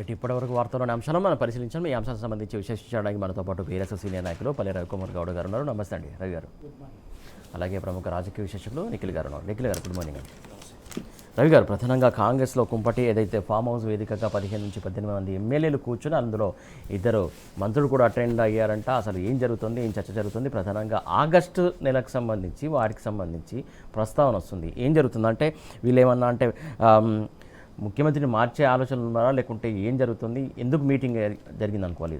ఇప్పటివరకు వార్తల్లోని అంశాలను మనం పరిశీలించాం. ఈ అంశానికి సంబంధించి విశ్లేషించడానికి మనతో పాటు బీఆర్ఎస్ సీనియర్ నాయకులు పల్లె రవికుమార్ గౌడ్ గారు ఉన్నారు. నమస్తే అండి రవి గారు. అలాగే ప్రముఖ రాజకీయ విశ్లేషకులు నిఖిల్ గారు ఉన్నారు. నిఖిల్ గారు గుడ్ మార్నింగ్ అండి. రవి గారు, ప్రధానంగా కాంగ్రెస్లో కుంపటి ఏదైతే ఫామ్ హౌస్ వేదికగా 15 నుంచి 18 మంది ఎమ్మెల్యేలు కూర్చొని అందులో 2 మంత్రులు కూడా అటెండ్ అయ్యారంట. అసలు ఏం జరుగుతుంది, ఏం చర్చ జరుగుతుంది? ప్రధానంగా ఆగస్టు నెలకు సంబంధించి వాటికి సంబంధించి ప్రస్తావన వస్తుంది. ఏం జరుగుతుందంటే వీళ్ళు ఏమన్నా అంటే ముఖ్యమంత్రిని మార్చే ఆలోచనలు ఉన్నారా, లేకుంటే ఏం జరుగుతుంది, ఎందుకు మీటింగ్ జరిగింది అనుకోవాలి?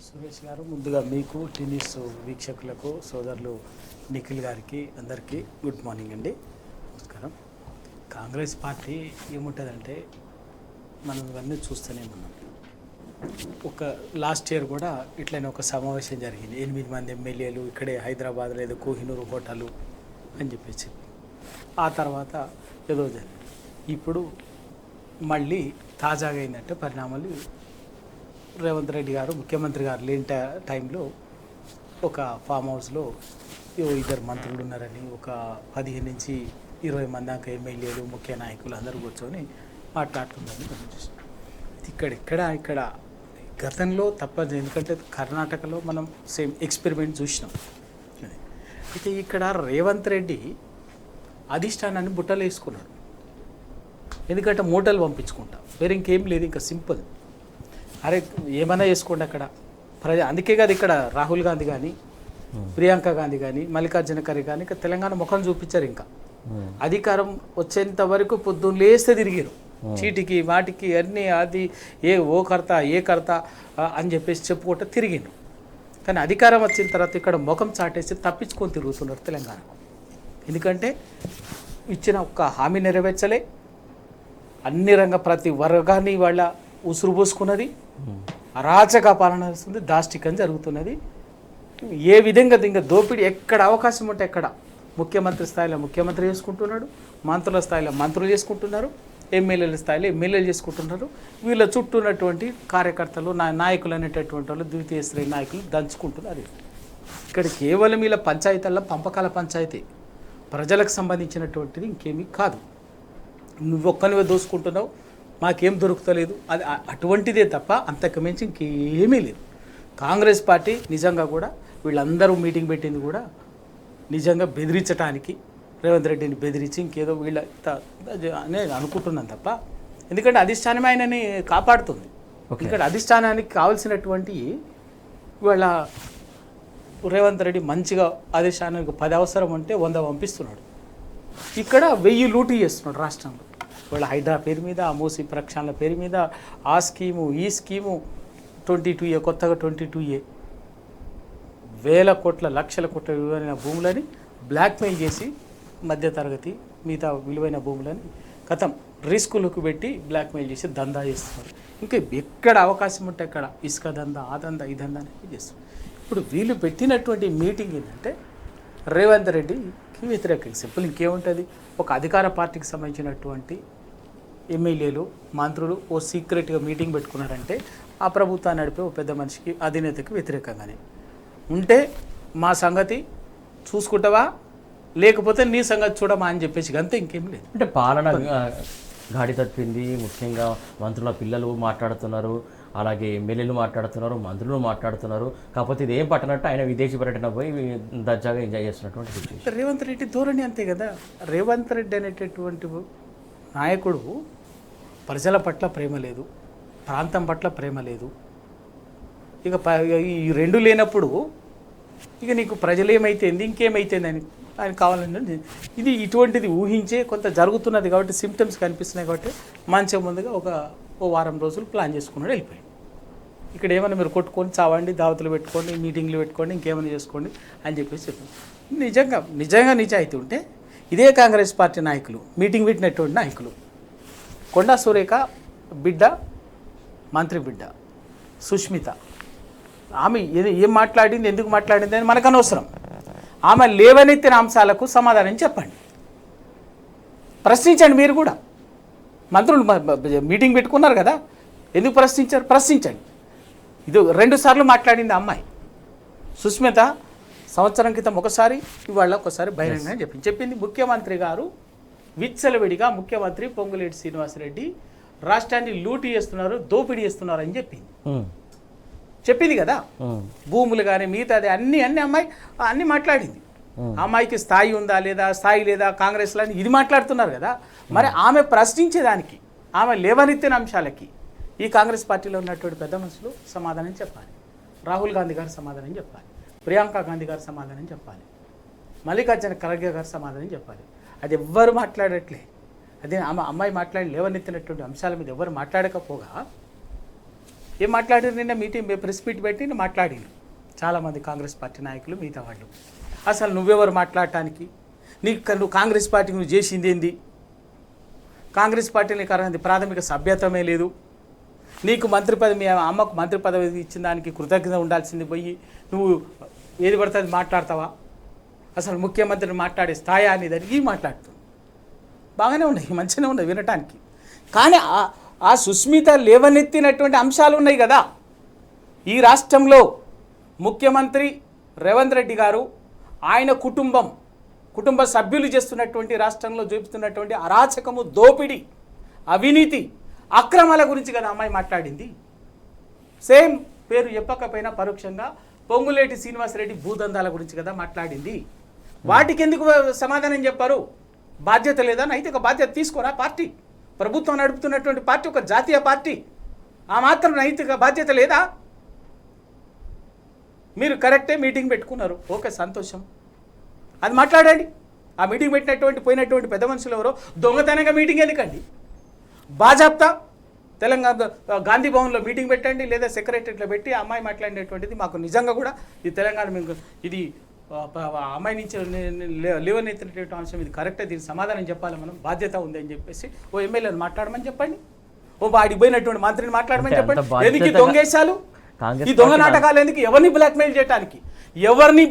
సురేష్ గారు, ముందుగా మీకు టీవీస్ వీక్షకులకు సోదరులు నిఖిల్ గారికి అందరికీ గుడ్ మార్నింగ్ అండి. నమస్కారం. కాంగ్రెస్ పార్టీ ఏముంటుందంటే మనం ఇవన్నీ చూస్తూనే ఉన్నాం. ఒక లాస్ట్ ఇయర్ కూడా ఇట్లనే ఒక సమావేశం జరిగింది. 8 మంది ఎమ్మెల్యేలు ఇక్కడే హైదరాబాద్లో ఏదో కోహినూరు హోటలు అని చెప్పేసి ఆ తర్వాత ఏదో జరిగింది. ఇప్పుడు మళ్ళీ తాజాగా ఏంటంటే పరిణామాలు, రేవంత్ రెడ్డి గారు ముఖ్యమంత్రి గారు లేని టైంలో ఒక ఫామ్ హౌస్లో 2 మంత్రులు ఉన్నారని ఒక 15 నుంచి 20 మంది దాకా ఎమ్మెల్యేలు ముఖ్య నాయకులు అందరూ కూర్చొని మాట్లాడుతుందని గమనించాం. ఇక్కడ గతంలో తప్పదు, ఎందుకంటే కర్ణాటకలో మనం సేమ్ ఎక్స్పెరిమెంట్ చూసినాం. అయితే ఇక్కడ రేవంత్ రెడ్డి అధిష్టానాన్ని బుట్టలు వేసుకున్నాడు. ఎందుకంటే మూటలు పంపించుకుంటా, వేరే ఇంకేం లేదు, ఇంకా సింపుల్. అరే ఏమైనా చేసుకోండి అక్కడ అందుకే కాదు ఇక్కడ రాహుల్ గాంధీ కానీ ప్రియాంక గాంధీ కానీ మల్లికార్జున ఖర్గే కానీ ఇంకా తెలంగాణ ముఖం చూపించారు. ఇంకా అధికారం వచ్చేంత వరకు పొద్దున్న లేస్తే తిరిగారు చీటికి వాటికి అన్నీ, అది ఏ కర్త అని చెప్పేసి చెప్పుకుంటూ తిరిగిండు. కానీ అధికారం వచ్చిన తర్వాత ఇక్కడ ముఖం చాటేసి తప్పించుకొని తిరుగుతున్నారు తెలంగాణకు. ఎందుకంటే ఇచ్చిన ఒక్క హామీ నెరవేర్చలే, అన్ని ప్రతి వర్గాన్ని వాళ్ళ ఉసురు పోసుకున్నది, అరాచక పాలన వస్తుంది, దాష్టికం జరుగుతున్నది. ఏ విధంగా ఇంకా దోపిడీ ఎక్కడ అవకాశం ఉంటే ఎక్కడ ముఖ్యమంత్రి స్థాయిలో ముఖ్యమంత్రి చేసుకుంటున్నాడు, మంత్రుల స్థాయిలో మంత్రులు చేసుకుంటున్నారు, ఎమ్మెల్యేల స్థాయిలో ఎమ్మెల్యేలు చేసుకుంటున్నారు. వీళ్ళ చుట్టూ ఉన్నటువంటి కార్యకర్తలు నాయకులు అనేటటువంటి వాళ్ళు ద్వితీయ శ్రేణి నాయకులు దంచుకుంటున్నారు. ఇక్కడ కేవలం వీళ్ళ పంచాయతీల్లో పంపకాల పంచాయతీ, ప్రజలకు సంబంధించినటువంటిది ఇంకేమీ కాదు. నువ్వు ఒక్కనివే దోసుకుంటున్నావు, మాకేం దొరుకుతలేదు, అది అటువంటిదే తప్ప అంతకు మించి ఇంకేమీ లేదు. కాంగ్రెస్ పార్టీ నిజంగా కూడా వీళ్ళందరూ మీటింగ్ పెట్టింది కూడా నిజంగా బెదిరించడానికి, రేవంత్ రెడ్డిని బెదిరించి ఇంకేదో వీళ్ళ అనేది అనుకుంటున్నాను తప్ప, ఎందుకంటే అధిష్టానమే ఆయనని కాపాడుతుంది. ఎందుకంటే అధిష్టానానికి కావాల్సినటువంటి వీళ్ళ రేవంత్ రెడ్డి మంచిగా అధిష్టానానికి 10 అవసరం ఉంటే 100 పంపిస్తున్నాడు. ఇక్కడ 1000 లూటీ చేస్తున్నాడు రాష్ట్రంలో. వాళ్ళ హైడ్రా పేరు మీద, ఆ మూసి ప్రక్షాళన పేరు మీద, ఆ స్కీము ఈ స్కీము, 22A కొత్తగా 22A వేల కోట్ల లక్షల కోట్ల విలువైన భూములని బ్లాక్మెయిల్ చేసి మధ్యతరగతి మిగతా విలువైన భూములని రిస్కులకు పెట్టి బ్లాక్మెయిల్ చేసి దందా చేస్తున్నారు. ఇంకా ఎక్కడ అవకాశం ఉంటే అక్కడ ఇసుక దందా, ఆ దందా, ఈ దందా అనేది చేస్తున్నారు. ఇప్పుడు వీళ్ళు పెట్టినటువంటి మీటింగ్ ఏంటంటే రేవంత్ రెడ్డికి వ్యతిరేకంగా సింపుల్. ఇంకేముంటుంది, ఒక అధికార పార్టీకి సంబంధించినటువంటి ఎమ్మెల్యేలు మంత్రులు సీక్రెట్గా మీటింగ్ పెట్టుకున్నారంటే ఆ ప్రభుత్వాన్ని నడిపే పెద్ద మనిషికి అధినేతకి వ్యతిరేకంగానే ఉంటే మా సంగతి చూసుకుంటావా, లేకపోతే నీ సంగతి చూడమా అని చెప్పేసి అంతే, ఇంకేం లేదు. అంటే పాలన గాడి తప్పింది. ముఖ్యంగా మంత్రుల పిల్లలు మాట్లాడుతున్నారు, అలాగే ఎమ్మెల్యేలు మాట్లాడుతున్నారు, మంత్రులు మాట్లాడుతున్నారు. కాకపోతే ఇది ఏం పట్టనట్టు ఆయన విదేశీ పర్యటన పోయి దర్జాగా ఎంజాయ్ చేస్తున్నటువంటి సిచ్యువేషన్. రేవంత్ రెడ్డి ధోరణి అంతే కదా. రేవంత్ రెడ్డి అనేటటువంటి నాయకుడు ప్రజల పట్ల ప్రేమ లేదు, ప్రాంతం పట్ల ప్రేమ లేదు. ఇక ఈ 2 లేనప్పుడు ఇక నీకు ప్రజలు ఏమైతేంది ఇంకేమైతేంది అని ఆయన కావాలని ఇది ఇటువంటిది ఊహించే కొంత జరుగుతున్నది కాబట్టి సిమ్టమ్స్ కనిపిస్తున్నాయి కాబట్టి మంచిగా ముందుగా ఓ వారం రోజులు ప్లాన్ చేసుకున్నాడు, వెళ్ళిపోయాడు. ఇక్కడ ఏమైనా మీరు కొట్టుకొని చావండి, దావతులు పెట్టుకోండి, మీటింగ్లు పెట్టుకోండి, ఇంకేమైనా చేసుకోండి అని చెప్పేసి చెప్పారు. నిజంగా నిజాయితీ ఉంటే ఇదే కాంగ్రెస్ పార్టీ నాయకులు, మీటింగ్ పెట్టినటువంటి నాయకులు, కొండా సురేఖ బిడ్డ, మంత్రి బిడ్డ సుష్మిత, ఆమె ఏం మాట్లాడింది, ఎందుకు మాట్లాడింది అని మనకు అనవసరం. ఆమె లేవనెత్తిన అంశాలకు సమాధానం చెప్పండి, ప్రశ్నించండి. మీరు కూడా మంత్రులు మీటింగ్ పెట్టుకున్నారు కదా, ఎందుకు ప్రశ్నించారు? ప్రశ్నించండి. ఇది 2 సార్లు మాట్లాడింది అమ్మాయి సుష్మిత. సంవత్సరం క్రితం ఒకసారి, ఇవాళ ఒకసారి బహిరంగంగా చెప్పింది. ముఖ్యమంత్రి గారు విచ్చలవిడిగా ముఖ్యమంత్రి పొంగులేటి శ్రీనివాసరెడ్డి రాష్ట్రాన్ని లూటీ చేస్తున్నారు, దోపిడీ చేస్తున్నారు అని చెప్పింది కదా. భూములు కానీ మిగతాది అన్ని అమ్మాయి మాట్లాడింది. అమ్మాయికి స్థాయి ఉందా లేదా, స్థాయి లేదా, కాంగ్రెస్లో ఇది మాట్లాడుతున్నారు కదా. మరి ఆమె ప్రశ్నించేదానికి, ఆమె లేవనెత్తిన అంశాలకి ఈ కాంగ్రెస్ పార్టీలో ఉన్నటువంటి పెద్ద మనుషులు సమాధానం చెప్పాలి. రాహుల్ గాంధీ గారు సమాధానం చెప్పాలి, ప్రియాంక గాంధీ గారు సమాధానం చెప్పాలి, మల్లికార్జున ఖర్గే గారు సమాధానం చెప్పాలి. అది ఎవ్వరు మాట్లాడట్లే. అదే అమ్మాయి మాట్లాడి లేవనెత్తినటువంటి అంశాల మీద ఎవరు మాట్లాడకపోగా ఏం మాట్లాడారు? నిన్న మీటింగ్ ప్రెస్ మీట్ పెట్టి మాట్లాడిను చాలామంది కాంగ్రెస్ పార్టీ నాయకులు, మిగతా వాళ్ళు. అసలు నువ్వెవరు మాట్లాడటానికి? నువ్వు కాంగ్రెస్ పార్టీకి నువ్వు చేసింది ఏంది? కాంగ్రెస్ పార్టీని కారణం ప్రాథమిక సభ్యత్వమే లేదు. నీకు మంత్రి పదవి, మీ అమ్మకు మంత్రి పదవి ఇచ్చిన దానికి కృతజ్ఞత ఉండాల్సింది పోయి నువ్వు ఏది పడుతుంది మాట్లాడతావా? అసలు ముఖ్యమంత్రిని మాట్లాడే స్థాయి అనేది ఇవి మాట్లాడుతుంది. బాగానే ఉన్నాయి, మంచిగానే ఉన్నాయి వినటానికి. కానీ ఆ సుస్మిత లేవనెత్తినటువంటి అంశాలు ఉన్నాయి కదా. ఈ రాష్ట్రంలో ముఖ్యమంత్రి రేవంత్ రెడ్డి గారు, ఆయన కుటుంబ సభ్యులు చేస్తున్నటువంటి, రాష్ట్రంలో చూపుతున్నటువంటి అరాచకము, దోపిడీ, అవినీతి, అక్రమాల గురించి కదా అమ్మాయి మాట్లాడింది. సేమ్ పేరు చెప్పకపోయినా పరోక్షంగా పొంగులేటి శ్రీనివాసరెడ్డి భూదందాల గురించి కదా మాట్లాడింది. వాటికి ఎందుకు సమాధానం చెప్పారు? బాధ్యత లేదా? నైతిక బాధ్యత తీసుకోరా పార్టీ? ప్రభుత్వం నడుపుతున్నటువంటి పార్టీ ఒక జాతీయ పార్టీ, ఆ మాత్రం నైతిక బాధ్యత లేదా? మీరు కరెక్టే మీటింగ్ పెట్టుకున్నారు, ఓకే సంతోషం, అది మాట్లాడండి. ఆ మీటింగ్ పోయినటువంటి పెద్ద మనుషులు ఎవరో దొంగతనంగా మీటింగ్ ఎందుకండి? బాజాప్తా తెలంగాణ గాంధీ భవన్లో మీటింగ్ పెట్టండి, లేదా సెక్రటరీలో పెట్టి అమ్మాయి మాట్లాడినటువంటిది మాకు నిజంగా కూడా ఈ తెలంగాణ మీకు ఇది అమ్మాయి నుంచి లేవనెత్తినటువంటి అంశం ఇది కరెక్టే, దీనికి సమాధానం చెప్పాలి, మనం బాధ్యత ఉంది అని చెప్పేసి ఓ ఎమ్మెల్యేని మాట్లాడమని చెప్పండి, ఓ అడిగిపోయినటువంటి మంత్రిని మాట్లాడమని చెప్పండి. ఎందుకు ఈ దొంగేశాలు, ఈ దొంగ నాటకాలు ఎందుకు? ఎవరిని బ్లాక్మెయిల్ చేయడానికి, ఎవరిని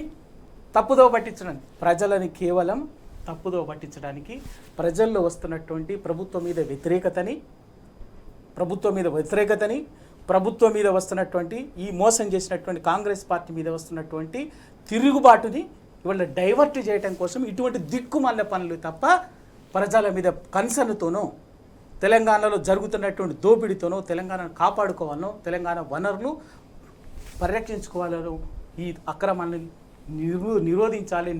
తప్పుదో పట్టించడానికి? ప్రజలని కేవలం తప్పుదో పట్టించడానికి, ప్రజల్లో వస్తున్నటువంటి ప్రభుత్వం మీద వ్యతిరేకతని, ప్రభుత్వం మీద వస్తున్నటువంటి ఈ మోసం చేసినటువంటి కాంగ్రెస్ పార్టీ మీద వస్తున్నటువంటి తిరుగుబాటుని ఇవాళ డైవర్ట్ చేయడం కోసం ఇటువంటి దిక్కుమాలిన పనులు తప్ప ప్రజల మీద కన్సర్న్తోనో, తెలంగాణలో జరుగుతున్నటువంటి దోపిడీతోనో, తెలంగాణను కాపాడుకోవాలనో, తెలంగాణ వనరులు పరిరక్షించుకోవాలనో, ఈ అక్రమాన్ని నిరోధించాలి,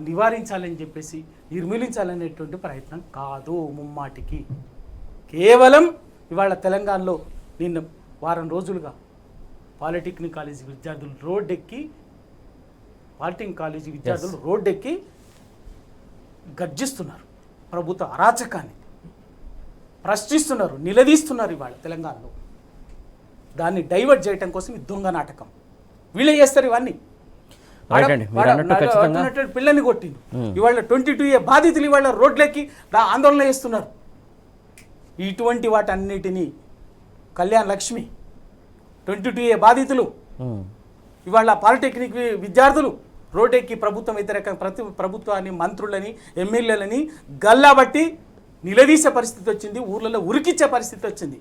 నివారించాలని చెప్పేసి నిర్మూలించాలనేటువంటి ప్రయత్నం కాదు. ముమ్మాటికి కేవలం ఇవాళ తెలంగాణలో నిన్న వారం రోజులుగా పాలిటెక్నిక్ కాలేజీ విద్యార్థులు రోడ్డెక్కి గర్జిస్తున్నారు, ప్రభుత్వ అరాచకాన్ని ప్రశ్నిస్తున్నారు, నిలదీస్తున్నారు. ఇవాళ తెలంగాణలో దాన్ని డైవర్ట్ చేయడం కోసం ఈ దొంగ నాటకం వీళ్ళే చేస్తారు. ఇవన్నీ పిల్లని కొట్టింది. ఇవాళ 22A బాధితులు ఇవాళ రోడ్లెక్కి ఆందోళన చేస్తున్నారు. ఇటువంటి వాటన్నిటినీ కళ్యాణ్ లక్ష్మి, 22A బాధితులు, ఇవాళ పాలిటెక్నిక్ విద్యార్థులు రోడ్డెక్కి ప్రభుత్వం వ్యతిరేక ప్రభుత్వాన్ని, మంత్రులని, ఎమ్మెల్యేలని గల్లాబట్టి నిలదీసే పరిస్థితి వచ్చింది, ఊర్లలో ఉరికిచ్చే పరిస్థితి వచ్చింది.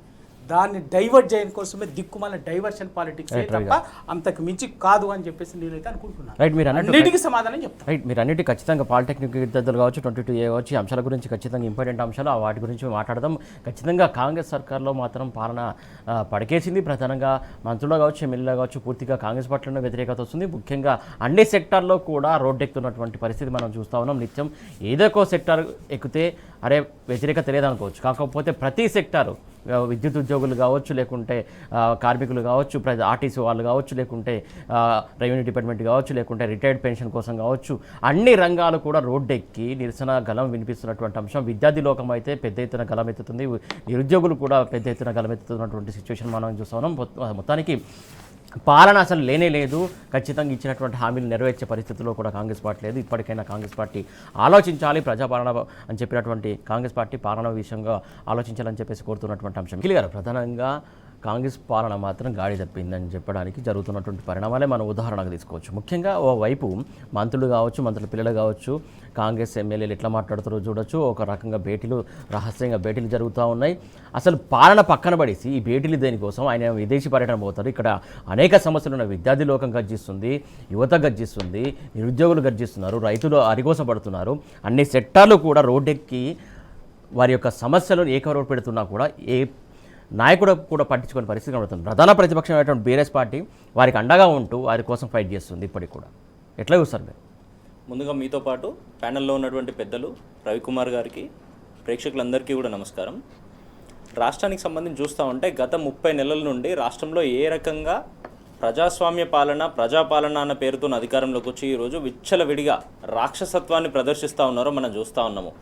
దాన్ని డైవర్ట్ చేయడం కోసమే దిక్కుమాల డైవర్షన్ పాలిటిక్స్ తప్ప అంతకు మించి కాదు అని చెప్పేసి నేనైతే అనుకుంటున్నాను. అన్నిటికీ సమాధానం చెప్తాను. మీరు అన్నిటి ఖచ్చితంగా పాలిటెక్నిక్ విద్యార్థులు కావచ్చు, 22A కావచ్చు, ఈ అంశాల గురించి ఖచ్చితంగా ఇంపార్టెంట్ అంశాలు, వాటి గురించి మాట్లాడదాం. ఖచ్చితంగా కాంగ్రెస్ సర్కార్లో మాత్రం పాలన పడికేసింది. ప్రధానంగా మంత్రులు కావచ్చు, ఎమ్మెల్యేలు కావచ్చు, పూర్తిగా కాంగ్రెస్ పార్టీలో వ్యతిరేకత వస్తుంది. ముఖ్యంగా అన్ని సెక్టార్లో కూడా రోడ్డెక్కుతున్నటువంటి పరిస్థితి మనం చూస్తూ ఉన్నాం. నిత్యం ఏదో ఒక సెక్టార్ ఎక్కితే అరే వ్యతిరేకత లేదనుకోవచ్చు, కాకపోతే ప్రతి సెక్టారు, విద్యుత్ ఉద్యోగులు కావచ్చు, లేకుంటే కార్మికులు కావచ్చు, ఆర్టీసీ వాళ్ళు కావచ్చు, లేకుంటే రెవెన్యూ డిపార్ట్మెంట్ కావచ్చు, లేకుంటే రిటైర్డ్ పెన్షన్ కోసం కావచ్చు, అన్ని రంగాలు కూడా రోడ్డెక్కి నిరసన గలం వినిపిస్తున్నటువంటి అంశం. విద్యార్థి లోకం అయితే పెద్ద ఎత్తున గలమెత్తుతుంది, నిరుద్యోగులు కూడా పెద్ద ఎత్తున గలమెత్తుతున్నటువంటి సిచ్యువేషన్ మనం చూస్తున్నాం. మొత్తానికి పాలన అసలు లేనే లేదు. ఖచ్చితంగా ఇచ్చినటువంటి హామీలు నెరవేర్చే పరిస్థితుల్లో కూడా కాంగ్రెస్ పార్టీ లేదు. ఇప్పటికైనా కాంగ్రెస్ పార్టీ ఆలోచించాలి, ప్రజాపాలన అని చెప్పినటువంటి కాంగ్రెస్ పార్టీ పాలన విషయంగా ఆలోచించాలని చెప్పేసి కోరుతున్నటువంటి అంశం. నిఖిల్ గారు, ప్రధానంగా కాంగ్రెస్ పాలన మాత్రం గాడి తప్పిందని చెప్పడానికి జరుగుతున్నటువంటి పరిణామాలే మనం ఉదాహరణకు తీసుకోవచ్చు. ముఖ్యంగా ఓవైపు మంత్రులు కావచ్చు, మంత్రుల పిల్లలు కావచ్చు, కాంగ్రెస్ ఎమ్మెల్యేలు ఎట్లా మాట్లాడుతారో చూడొచ్చు. ఒక రకంగా రహస్యంగా భేటీలు జరుగుతూ ఉన్నాయి. అసలు పాలన పక్కన పడేసి ఈ భేటీలు దేనికోసం? ఆయన విదేశీ పర్యటన పోతారు. ఇక్కడ అనేక సమస్యలు ఉన్నాయి. విద్యార్థి లోకం గర్జిస్తుంది, యువత గర్జిస్తుంది, నిరుద్యోగులు గర్జిస్తున్నారు, రైతులు అరిగోసపడుతున్నారు. అన్ని సెక్టార్లు కూడా రోడ్డెక్కి వారి యొక్క సమస్యలను ఏకవరు పెడుతున్నా కూడా ఏ నాయకుడు కూడా పట్టించుకునే పరిస్థితి కనబడుతుంది. ప్రధాన ప్రతిపక్షమైనటువంటి బీఆర్ఎస్ పార్టీ వారికి అండగా ఉంటూ వారి కోసం ఫైట్ చేస్తుంది ఇప్పటికి కూడా. ఎట్లా చూస్తారు మీరు? ముందుగా మీతో పాటు ప్యానెల్లో ఉన్నటువంటి పెద్దలు రవికుమార్ గారికి, ప్రేక్షకులందరికీ కూడా నమస్కారం. రాష్ట్రానికి సంబంధించి చూస్తూ ఉంటే గత 30 నెలల నుండి రాష్ట్రంలో ఏ రకంగా ప్రజాస్వామ్య పాలన, ప్రజాపాలన అన్న పేరుతో అధికారంలోకి వచ్చి ఈరోజు విచ్చలవిడిగా రాక్షసత్వాన్ని ప్రదర్శిస్తూ ఉన్నారో మనం చూస్తూ ఉన్నాము.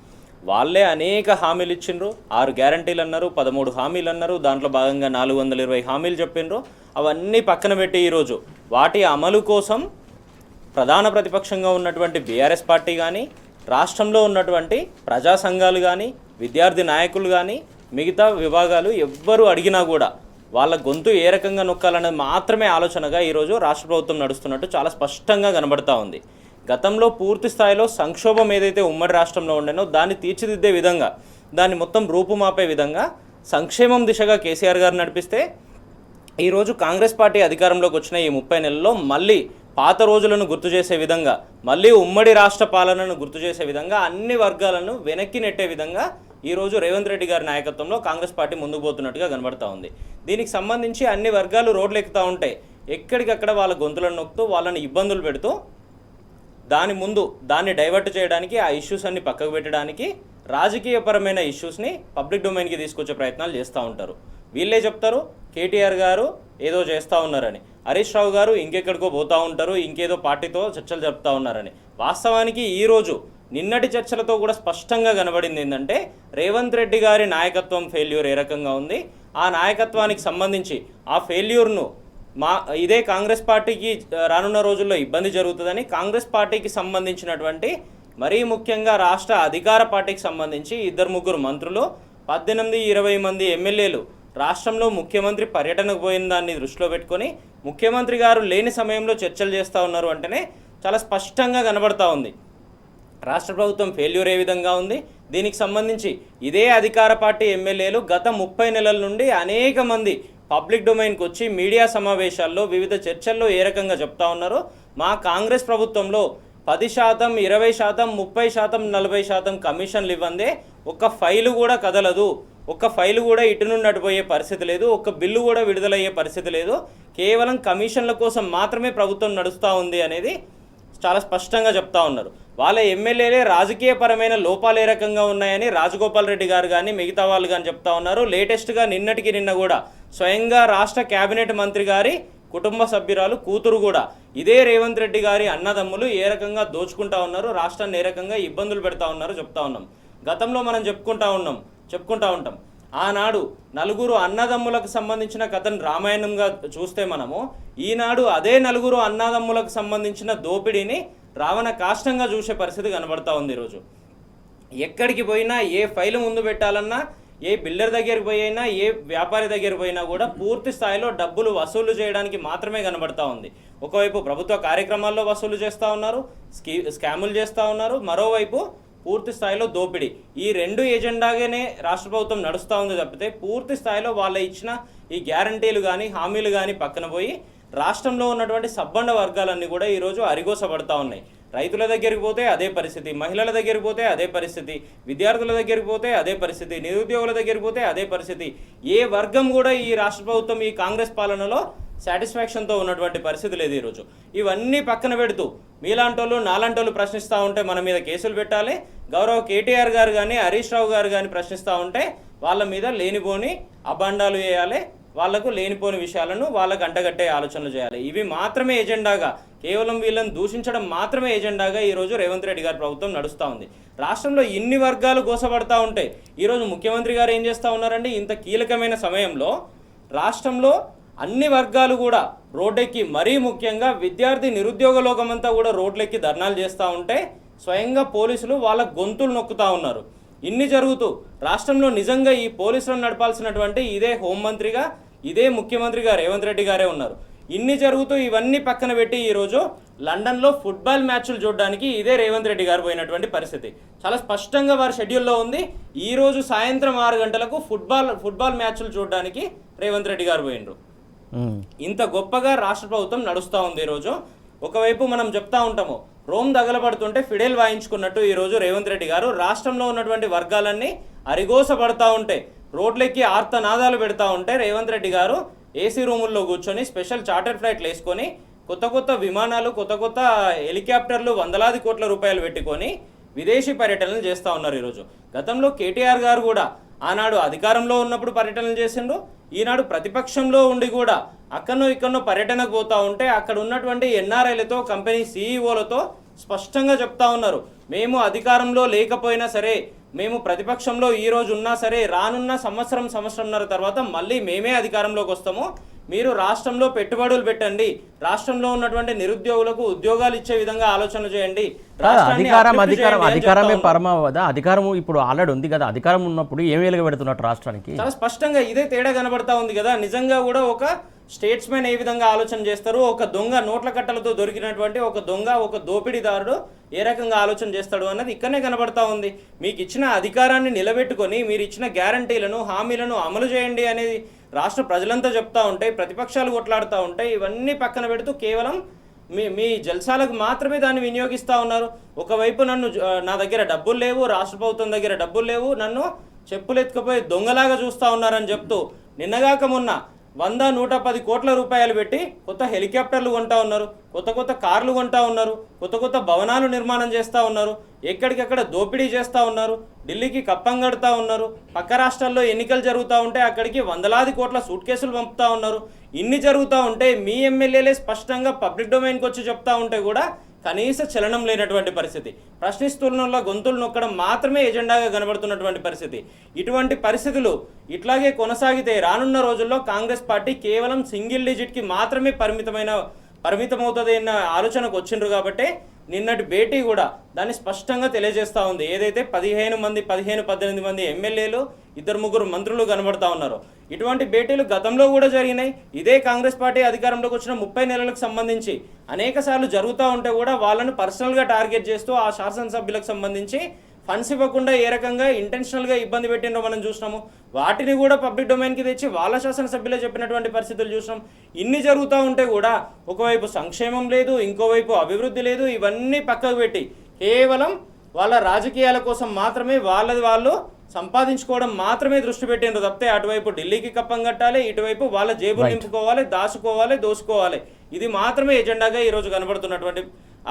వాళ్ళే అనేక హామీలు ఇచ్చిండ్రు, 6 గ్యారంటీలు అన్నారు, 13 హామీలు అన్నారు, దాంట్లో భాగంగా 420 హామీలు చెప్పిండ్రు. అవన్నీ పక్కన పెట్టి ఈరోజు వాటి అమలు కోసం ప్రధాన ప్రతిపక్షంగా ఉన్నటువంటి బీఆర్ఎస్ పార్టీ కానీ, రాష్ట్రంలో ఉన్నటువంటి ప్రజా సంఘాలు కానీ, విద్యార్థి నాయకులు కానీ, మిగతా విభాగాలు ఎవ్వరు అడిగినా కూడా వాళ్ళ గొంతు ఏ రకంగా నొక్కాలనేది మాత్రమే ఆలోచనగా ఈరోజు రాష్ట్ర ప్రభుత్వం నడుస్తున్నట్టు చాలా స్పష్టంగా కనబడతా ఉంది. గతంలో పూర్తి స్థాయిలో సంక్షోభం ఏదైతే ఉమ్మడి రాష్ట్రంలో ఉండేనో దాన్ని తీర్చిదిద్దే విధంగా, దాన్ని మొత్తం రూపుమాపే విధంగా సంక్షేమం దిశగా కేసీఆర్ గారు నడిపిస్తే, ఈరోజు కాంగ్రెస్ పార్టీ అధికారంలోకి వచ్చిన ఈ 30 నెలల్లో మళ్ళీ పాత రోజులను గుర్తు చేసే విధంగా, మళ్ళీ ఉమ్మడి రాష్ట్ర పాలనను గుర్తు చేసే విధంగా, అన్ని వర్గాలను వెనక్కి నెట్టే విధంగా ఈరోజు రేవంత్ రెడ్డి గారి నాయకత్వంలో కాంగ్రెస్ పార్టీ ముందుకు పోతున్నట్టుగా కనబడతా ఉంది. దీనికి సంబంధించి అన్ని వర్గాలు రోడ్లు ఎక్కుతూ ఉంటే ఎక్కడికక్కడ వాళ్ళ గొంతులను నొక్కుతూ వాళ్ళని ఇబ్బందులు పెడుతూ దాన్ని డైవర్ట్ చేయడానికి, ఆ ఇష్యూస్ అన్ని పక్కకు పెట్టడానికి రాజకీయపరమైన ఇష్యూస్ని పబ్లిక్ డొమైన్కి తీసుకొచ్చే ప్రయత్నాలు చేస్తూ ఉంటారు. వీళ్ళే చెప్తారు కేటీఆర్ గారు ఏదో చేస్తూ ఉన్నారని, హరీష్ రావు గారు ఇంకెక్కడికో పోతూ ఉంటారు, ఇంకేదో పార్టీతో చర్చలు జరుపుతూ ఉన్నారని. వాస్తవానికి ఈరోజు నిన్నటి చర్చలతో కూడా స్పష్టంగా కనబడింది ఏంటంటే రేవంత్ రెడ్డి గారి నాయకత్వం ఫెయిల్యూర్ ఏ రకంగా ఉంది. ఆ నాయకత్వానికి సంబంధించి ఆ ఫెయిల్యూర్ను ఇదే కాంగ్రెస్ పార్టీకి రానున్న రోజుల్లో ఇబ్బంది జరుగుతుందని, కాంగ్రెస్ పార్టీకి సంబంధించినటువంటి మరీ ముఖ్యంగా రాష్ట్ర అధికార పార్టీకి సంబంధించి 2-3 మంత్రులు, 18-20 మంది ఎమ్మెల్యేలు రాష్ట్రంలో ముఖ్యమంత్రి పర్యటనకు పోయిన దాన్ని దృష్టిలో పెట్టుకొని ముఖ్యమంత్రి గారు లేని సమయంలో చర్చలు చేస్తూ ఉన్నారు అంటేనే చాలా స్పష్టంగా కనబడతా ఉంది రాష్ట్ర ప్రభుత్వం ఫెయిల్యూర్ ఏ విధంగా ఉంది. దీనికి సంబంధించి ఇదే అధికార పార్టీ ఎమ్మెల్యేలు గత 30 నెలల నుండి అనేక మంది పబ్లిక్ డొమైన్కి వచ్చి మీడియా సమావేశాల్లో వివిధ చర్చల్లో ఏ రకంగా చెప్తా ఉన్నారో, మా కాంగ్రెస్ ప్రభుత్వంలో 10%, 20%, 30%, 40% కమిషన్లు ఇవ్వందే ఒక్క ఫైలు కూడా కదలదు, ఒక్క ఫైలు కూడా ఇటు నుండి అటుపోయే పరిస్థితి లేదు, ఒక్క బిల్లు కూడా విడుదలయ్యే పరిస్థితి లేదు, కేవలం కమిషన్ల కోసం మాత్రమే ప్రభుత్వం నడుస్తూ ఉంది అనేది చాలా స్పష్టంగా చెప్తా ఉన్నారు. వాళ్ళ ఎమ్మెల్యేలే రాజకీయపరమైన లోపాలు ఏ రకంగా ఉన్నాయని రాజగోపాల్ రెడ్డి గారు కానీ మిగతా వాళ్ళు కానీ చెప్తా ఉన్నారు. లేటెస్ట్గా నిన్నటికి నిన్న కూడా స్వయంగా రాష్ట్ర కేబినెట్ మంత్రి గారి కుటుంబ సభ్యురాలు కూతురు కూడా ఇదే రేవంత్ రెడ్డి గారి అన్నదమ్ములు ఏ రకంగా దోచుకుంటా ఉన్నారు, రాష్ట్రాన్ని ఏ రకంగా ఇబ్బందులు పెడతా ఉన్నారో చెప్తా ఉన్నాం. గతంలో మనం చెప్పుకుంటా ఉంటాం ఆనాడు 4 అన్నదమ్ములకు సంబంధించిన కథను రామాయణంగా చూస్తే మనము ఈనాడు అదే 4 అన్నదమ్ములకు సంబంధించిన దోపిడీని రావణ కాష్టంగా చూసే పరిస్థితి కనబడతా ఉంది. ఈరోజు ఎక్కడికి పోయినా, ఏ ఫైలు ముందు పెట్టాలన్నా, ఏ బిల్డర్ దగ్గరికి పోయినా, ఏ వ్యాపారి దగ్గరికి పోయినా కూడా పూర్తి స్థాయిలో డబ్బులు వసూలు చేయడానికి మాత్రమే కనబడతా ఉంది. ఒకవైపు ప్రభుత్వ కార్యక్రమాల్లో వసూలు చేస్తూ ఉన్నారు, స్కాములు చేస్తూ ఉన్నారు, మరోవైపు పూర్తి స్థాయిలో దోపిడీ. ఈ 2 ఎజెండాగానే రాష్ట్ర ప్రభుత్వం నడుస్తూ ఉంది తప్పితే పూర్తి స్థాయిలో వాళ్ళ ఇచ్చిన ఈ గ్యారంటీలు కానీ హామీలు కానీ పక్కన పోయి రాష్ట్రంలో ఉన్నటువంటి సబ్బండ వర్గాలన్నీ కూడా ఈరోజు అరిగోసపడతా ఉన్నాయి. రైతుల దగ్గరికి పోతే అదే పరిస్థితి, మహిళల దగ్గరికి పోతే అదే పరిస్థితి, విద్యార్థుల దగ్గరికి పోతే అదే పరిస్థితి, నిరుద్యోగుల దగ్గరికి పోతే అదే పరిస్థితి. ఏ వర్గం కూడా ఈ రాష్ట్ర ప్రభుత్వం ఈ కాంగ్రెస్ పాలనలో సాటిస్ఫాక్షన్తో ఉన్నటువంటి పరిస్థితి లేదు. ఈరోజు ఇవన్నీ పక్కన పెడుతూ మీలాంటోళ్ళు నాలాంటోళ్ళు ప్రశ్నిస్తూ ఉంటే మన మీద కేసులు పెట్టాలి, గౌరవ కేటీఆర్ గారు కానీ హరీష్ రావు గారు కానీ ప్రశ్నిస్తూ ఉంటే వాళ్ళ మీద లేనిపోని అభాండాలు వేయాలి, వాళ్లకు లేనిపోని విషయాలను వాళ్ళకు అంటగట్టే ఆలోచనలు చేయాలి. ఇవి మాత్రమే ఎజెండాగా, కేవలం వీళ్ళని దూషించడం మాత్రమే ఎజెండాగా ఈరోజు రేవంత్ రెడ్డి గారి ప్రభుత్వం నడుస్తూ ఉంది. రాష్ట్రంలో ఇన్ని వర్గాలు గోసపడతా ఉంటే ఈరోజు ముఖ్యమంత్రి గారు ఏం చేస్తూ ఉన్నారండి? ఇంత కీలకమైన సమయంలో రాష్ట్రంలో అన్ని వర్గాలు కూడా రోడ్డెక్కి, మరీ ముఖ్యంగా విద్యార్థి నిరుద్యోగ లోకమంతా కూడా రోడ్లెక్కి ధర్నాలు చేస్తూ ఉంటే స్వయంగా పోలీసులు వాళ్ళ గొంతులు నొక్కుతూ ఉన్నారు. ఇన్ని జరుగుతూ రాష్ట్రంలో నిజంగా ఈ పోలీసులను నడపాల్సినటువంటి ఇదే హోంమంత్రిగా, ఇదే ముఖ్యమంత్రిగా రేవంత్ రెడ్డి గారే ఉన్నారు. ఇన్ని జరుగుతూ ఇవన్నీ పక్కన పెట్టి ఈరోజు లండన్లో ఫుట్బాల్ మ్యాచ్లు చూడడానికి ఇదే రేవంత్ రెడ్డి గారు పోయినటువంటి పరిస్థితి చాలా స్పష్టంగా వారి షెడ్యూల్లో ఉంది. ఈరోజు సాయంత్రం 6 గంటలకు ఫుట్బాల్ మ్యాచ్లు చూడడానికి రేవంత్ రెడ్డి గారు పోయినరు. ఇంత గొప్పగా రాష్ట్ర ప్రభుత్వం నడుస్తూ ఉంది. ఈరోజు ఒకవైపు మనం చెప్తా ఉంటాము రోమ్ దగలబడుతుంటే ఫిడేల్ వాయించుకున్నట్టు ఈరోజు రేవంత్ రెడ్డి గారు రాష్ట్రంలో ఉన్నటువంటి వర్గాలన్నీ అరిగోస పడతా ఉంటే, రోడ్లెక్కి ఆర్తనాదాలు పెడతా ఉంటే రేవంత్ రెడ్డి గారు ఏసీ రూముల్లో కూర్చొని స్పెషల్ చార్టర్ ఫ్లైట్లు వేసుకొని కొత్త విమానాలు, కొత్త హెలికాప్టర్లు, వందలాది కోట్ల రూపాయలు పెట్టుకొని విదేశీ పర్యటనలు చేస్తూ ఉన్నారు ఈరోజు. గతంలో కేటీఆర్ గారు కూడా ఆనాడు అధికారంలో ఉన్నప్పుడు పర్యటనలు చేసిండ్రు, ఈనాడు ప్రతిపక్షంలో ఉండి కూడా అక్కడనో ఇక్కడనో పర్యటనకు పోతూ ఉంటే అక్కడ ఉన్నటువంటి ఎన్ఆర్ఐలతో, కంపెనీ సీఈఓలతో స్పష్టంగా చెప్తా ఉన్నారు, మేము అధికారంలో లేకపోయినా సరే, మేము ప్రతిపక్షంలో ఈరోజు ఉన్నా సరే, రానున్న సంవత్సరంన్నర తర్వాత మళ్ళీ మేమే అధికారంలోకి వస్తాము, మీరు రాష్ట్రంలో పెట్టుబడులు పెట్టండి, రాష్ట్రంలో ఉన్నటువంటి నిరుద్యోగులకు ఉద్యోగాలు ఇచ్చే విధంగా ఆలోచన చేయండి. అధికారమే పరమావధ. అధికారం ఇప్పుడు ఆల్రెడీ ఉంది కదా, అధికారం ఉన్నప్పుడు ఏం వెలుగబెడుతున్నట్టు రాష్ట్రానికి చాలా స్పష్టంగా ఇదే తేడా కనబడతా ఉంది కదా. నిజంగా కూడా ఒక స్టేట్స్మెన్ ఏ విధంగా ఆలోచన చేస్తారు, ఒక దొంగ నోట్ల కట్టలతో దొరికినటువంటి ఒక దొంగ, ఒక దోపిడీదారుడు ఏ రకంగా ఆలోచన చేస్తాడు అన్నది ఇక్కడనే కనబడతా ఉంది. మీకు ఇచ్చిన అధికారాన్ని నిలబెట్టుకొని మీరు ఇచ్చిన గ్యారంటీలను, హామీలను అమలు చేయండి అనేది రాష్ట్ర ప్రజలంతా చెప్తా ఉంటే, ప్రతిపక్షాలు కొట్లాడుతూ ఉంటాయి, ఇవన్నీ పక్కన పెడుతూ కేవలం మీ జల్సాలకు మాత్రమే దాన్ని వినియోగిస్తూ ఉన్నారు. ఒకవైపు నా దగ్గర డబ్బులు లేవు, రాష్ట్ర ప్రభుత్వం దగ్గర డబ్బులు లేవు, నన్ను చెప్పులు ఎత్తుకుపోయి దొంగలాగా చూస్తూ ఉన్నారని చెప్తూ నిన్నగాక మొన్న 100-110 కోట్ల రూపాయలు పెట్టి కొత్త హెలికాప్టర్లు కొంటా ఉన్నారు, కొత్త కార్లు కొంటా ఉన్నారు, కొత్త భవనాలు నిర్మాణం చేస్తూ ఉన్నారు, ఎక్కడికక్కడ దోపిడీ చేస్తూ ఉన్నారు, ఢిల్లీకి కప్పం కడుతూ ఉన్నారు, పక్క రాష్ట్రాల్లో ఎన్నికలు జరుగుతూ ఉంటే అక్కడికి వందలాది కోట్ల సూట్ కేసులు పంపుతూ ఉన్నారు. ఇన్ని జరుగుతూ ఉంటే మీ ఎమ్మెల్యేలే స్పష్టంగా పబ్లిక్ డొమైన్కి వచ్చి చెప్తా ఉంటే కూడా కనీస చలనం లేనటువంటి పరిస్థితి, ప్రశ్నిస్తున్న గొంతులు నొక్కడం మాత్రమే ఎజెండాగా కనబడుతున్నటువంటి పరిస్థితి. ఇటువంటి పరిస్థితులు ఇట్లాగే కొనసాగితే రానున్న రోజుల్లో కాంగ్రెస్ పార్టీ కేవలం సింగిల్ డిజిట్కి మాత్రమే పరిమితమవుతుంది అన్న ఆలోచనకు వచ్చిండ్రు. కాబట్టి నిన్నటి భేటీ కూడా దాన్ని స్పష్టంగా తెలియజేస్తూ ఉంది. ఏదైతే 15-18 మంది ఎమ్మెల్యేలు, 2-3 మంత్రులు కనబడతా ఉన్నారు. ఇటువంటి భేటీలు గతంలో కూడా జరిగినాయి. ఇదే కాంగ్రెస్ పార్టీ అధికారంలోకి వచ్చిన 30 నెలలకు సంబంధించి అనేక సార్లు జరుగుతూ ఉంటే కూడా వాళ్ళను పర్సనల్గా టార్గెట్ చేస్తూ ఆ శాసనసభ్యులకు సంబంధించి ఫండ్స్ ఇవ్వకుండా ఏ రకంగా ఇంటెన్షనల్గా ఇబ్బంది పెట్టినో మనం చూసినాము. వాటిని కూడా పబ్లిక్ డొమైన్కి తెచ్చి వాళ్ళ శాసనసభ్యులే చెప్పినటువంటి పరిస్థితులు చూసినాం. ఇన్ని జరుగుతూ ఉంటే కూడా ఒకవైపు సంక్షేమం లేదు, ఇంకోవైపు అభివృద్ధి లేదు. ఇవన్నీ పక్కకు పెట్టి కేవలం వాళ్ళ రాజకీయాల కోసం మాత్రమే వాళ్ళది వాళ్ళు సంపాదించుకోవడం మాత్రమే దృష్టి పెట్టిండ్రు తప్పితే అటువైపు ఢిల్లీకి కప్పం కట్టాలి, ఇటువైపు వాళ్ళ జేబులు నింపుకోవాలి, దోసుకోవాలి. ఇది మాత్రమే ఎజెండాగా ఈరోజు కనబడుతున్నటువంటి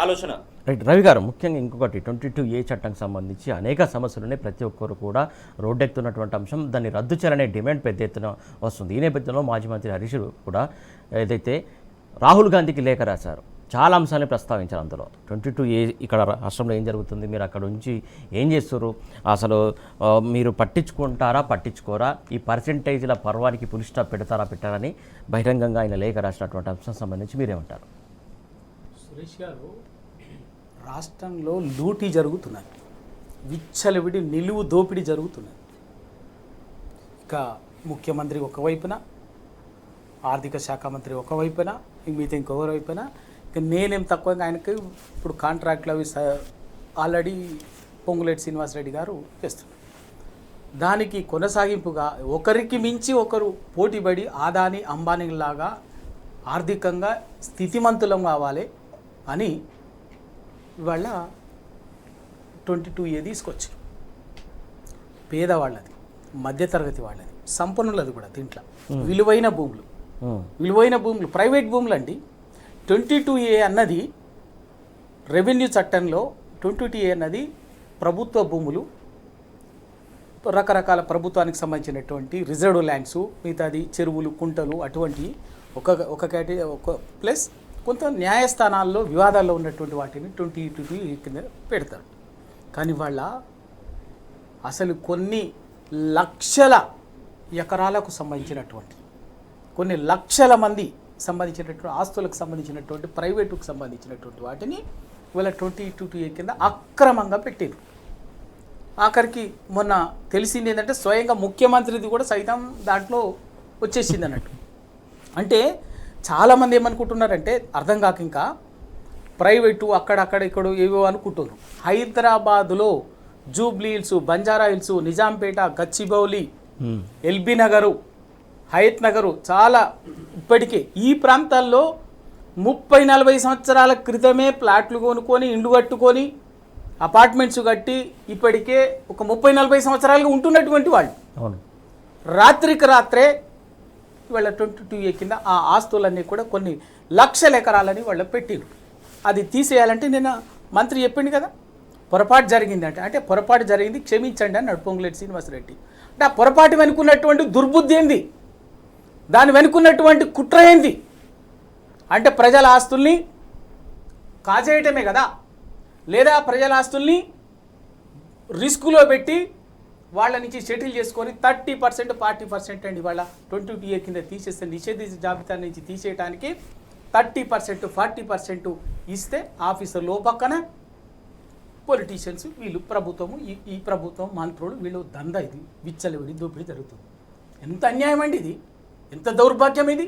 ఆలోచన. రైట్ రవి గారు, ముఖ్యంగా ఇంకొకటి 22A చట్టంకి సంబంధించి అనేక సమస్యలున్నాయి. ప్రతి ఒక్కరు కూడా రోడ్డెక్కుతున్నటువంటి అంశం, దాన్ని రద్దు చేయాలనే డిమాండ్ పెద్ద ఎత్తున వస్తుంది. ఈ నేపథ్యంలో మాజీ మంత్రి హరీష్ కూడా ఏదైతే రాహుల్ గాంధీకి లేఖ రాశారు, చాలా అంశాలను ప్రస్తావించారు. అందులో 22A ఇక్కడ రాష్ట్రంలో ఏం జరుగుతుంది, మీరు అక్కడ నుంచి ఏం చేస్తారు, అసలు మీరు పట్టించుకోరా, ఈ పర్సెంటేజ్ల పర్వానికి పులి స్టాప్ పెట్టారని బహిరంగంగా ఆయన లేఖ రాసినటువంటి అంశం సంబంధించి మీరేమంటారు? సురేష్ గారు, రాష్ట్రంలో లూటీ జరుగుతున్నది, విచ్చలవిడి నిలువు దోపిడీ జరుగుతున్నది. ఇక ముఖ్యమంత్రి ఒకవైపున, ఆర్థిక శాఖ మంత్రి ఒకవైపున, మిగతా ఇంకొక వైపున, ఇక నేనేం తక్కువ ఆయనకి ఇప్పుడు కాంట్రాక్ట్లు అవి ఆల్రెడీ పొంగులేటి శ్రీనివాసరెడ్డి గారు చేస్తున్నారు. దానికి కొనసాగింపుగా ఒకరికి మించి ఒకరు పోటీపడి ఆదాని అంబానీలాగా ఆర్థికంగా స్థితిమంతులం కావాలి అని ఇవాళ 22A తీసుకొచ్చారు. పేదవాళ్ళది, మధ్యతరగతి వాళ్ళది, సంపన్నులది కూడా దీంట్లో విలువైన భూములు ప్రైవేట్ భూములు అండి. 22A అన్నది రెవెన్యూ చట్టంలో 22A అన్నది ప్రభుత్వ భూములు, రకరకాల ప్రభుత్వానికి సంబంధించినటువంటి రిజర్వ్ ల్యాండ్స్, మిగతాది చెరువులు, కుంటలు, అటువంటి ఒక కేటగిరీ, ఒక ప్లస్ కొంత న్యాయస్థానాల్లో వివాదాల్లో ఉన్నటువంటి వాటిని 22A కింద పెడతారు. కానీ వాళ్ళ అసలు కొన్ని లక్షల ఎకరాలకు సంబంధించినటువంటి, కొన్ని లక్షల మంది సంబంధించినటువంటి ఆస్తులకు సంబంధించినటువంటి, ప్రైవేటుకు సంబంధించినటువంటి వాటిని ఇవాళ 22A కింద అక్రమంగా పెట్టారు. ఆఖరికి మొన్న తెలిసింది ఏంటంటే స్వయంగా ముఖ్యమంత్రిది కూడా సైతం దాంట్లో వచ్చేసింది అన్నట్టు. అంటే చాలామంది ఏమనుకుంటున్నారంటే అర్థం కాక ఇంకా ప్రైవేటు అక్కడ ఇక్కడ ఏవో అనుకుంటున్నారు. హైదరాబాదులో జూబ్లీ హిల్స్, బంజారా హిల్స్, నిజాంపేట, గచ్చిబౌలి, ఎల్బీ నగరు, హయత్ నగరు, చాలా ఇప్పటికే ఈ ప్రాంతాల్లో 30-40 సంవత్సరాల క్రితమే ప్లాట్లు కొనుక్కొని ఇండ్లు కట్టుకొని అపార్ట్మెంట్స్ కట్టి ఇప్పటికే ఒక 30-40 సంవత్సరాలుగా ఉంటున్నటువంటి వాళ్ళు అవును. రాత్రికి రాత్రే వాళ్ళ 22A కింద ఆ ఆస్తులన్నీ కూడా కొన్ని లక్షల ఎకరాలని వాళ్ళు పెట్టిరు. అది తీసేయాలంటే నేను మంత్రి చెప్పిండు కదా, పొరపాటు జరిగింది అంటే పొరపాటు జరిగింది క్షమించండి అని పొంగులేటి శ్రీనివాసరెడ్డి. అంటే ఆ పొరపాటు వెనుకున్నటువంటి దుర్బుద్ధి ఏంది, దాని వెనుకున్నటువంటి కుట్ర ఏంది అంటే ప్రజల ఆస్తుల్ని కాజేయటమే కదా, లేదా ప్రజల ఆస్తుల్ని రిస్కులో పెట్టి వాళ్ళ నుంచి సెటిల్ చేసుకొని 30% 40% అండి వాళ్ళ 22A కింద తీసేస్తే నిషేధించిన జాబితా నుంచి తీసేయడానికి 30% 40% ఇస్తే ఆఫీసర్లో పక్కన పొలిటీషియన్స్ వీళ్ళు ప్రభుత్వము ఈ ప్రభుత్వం మంత్రులు వీళ్ళు దందా ఇది విచ్చలవిడి దోపిడీ జరుగుతుంది. ఎంత అన్యాయం అండి ఇది, ఎంత దౌర్భాగ్యం ఇది,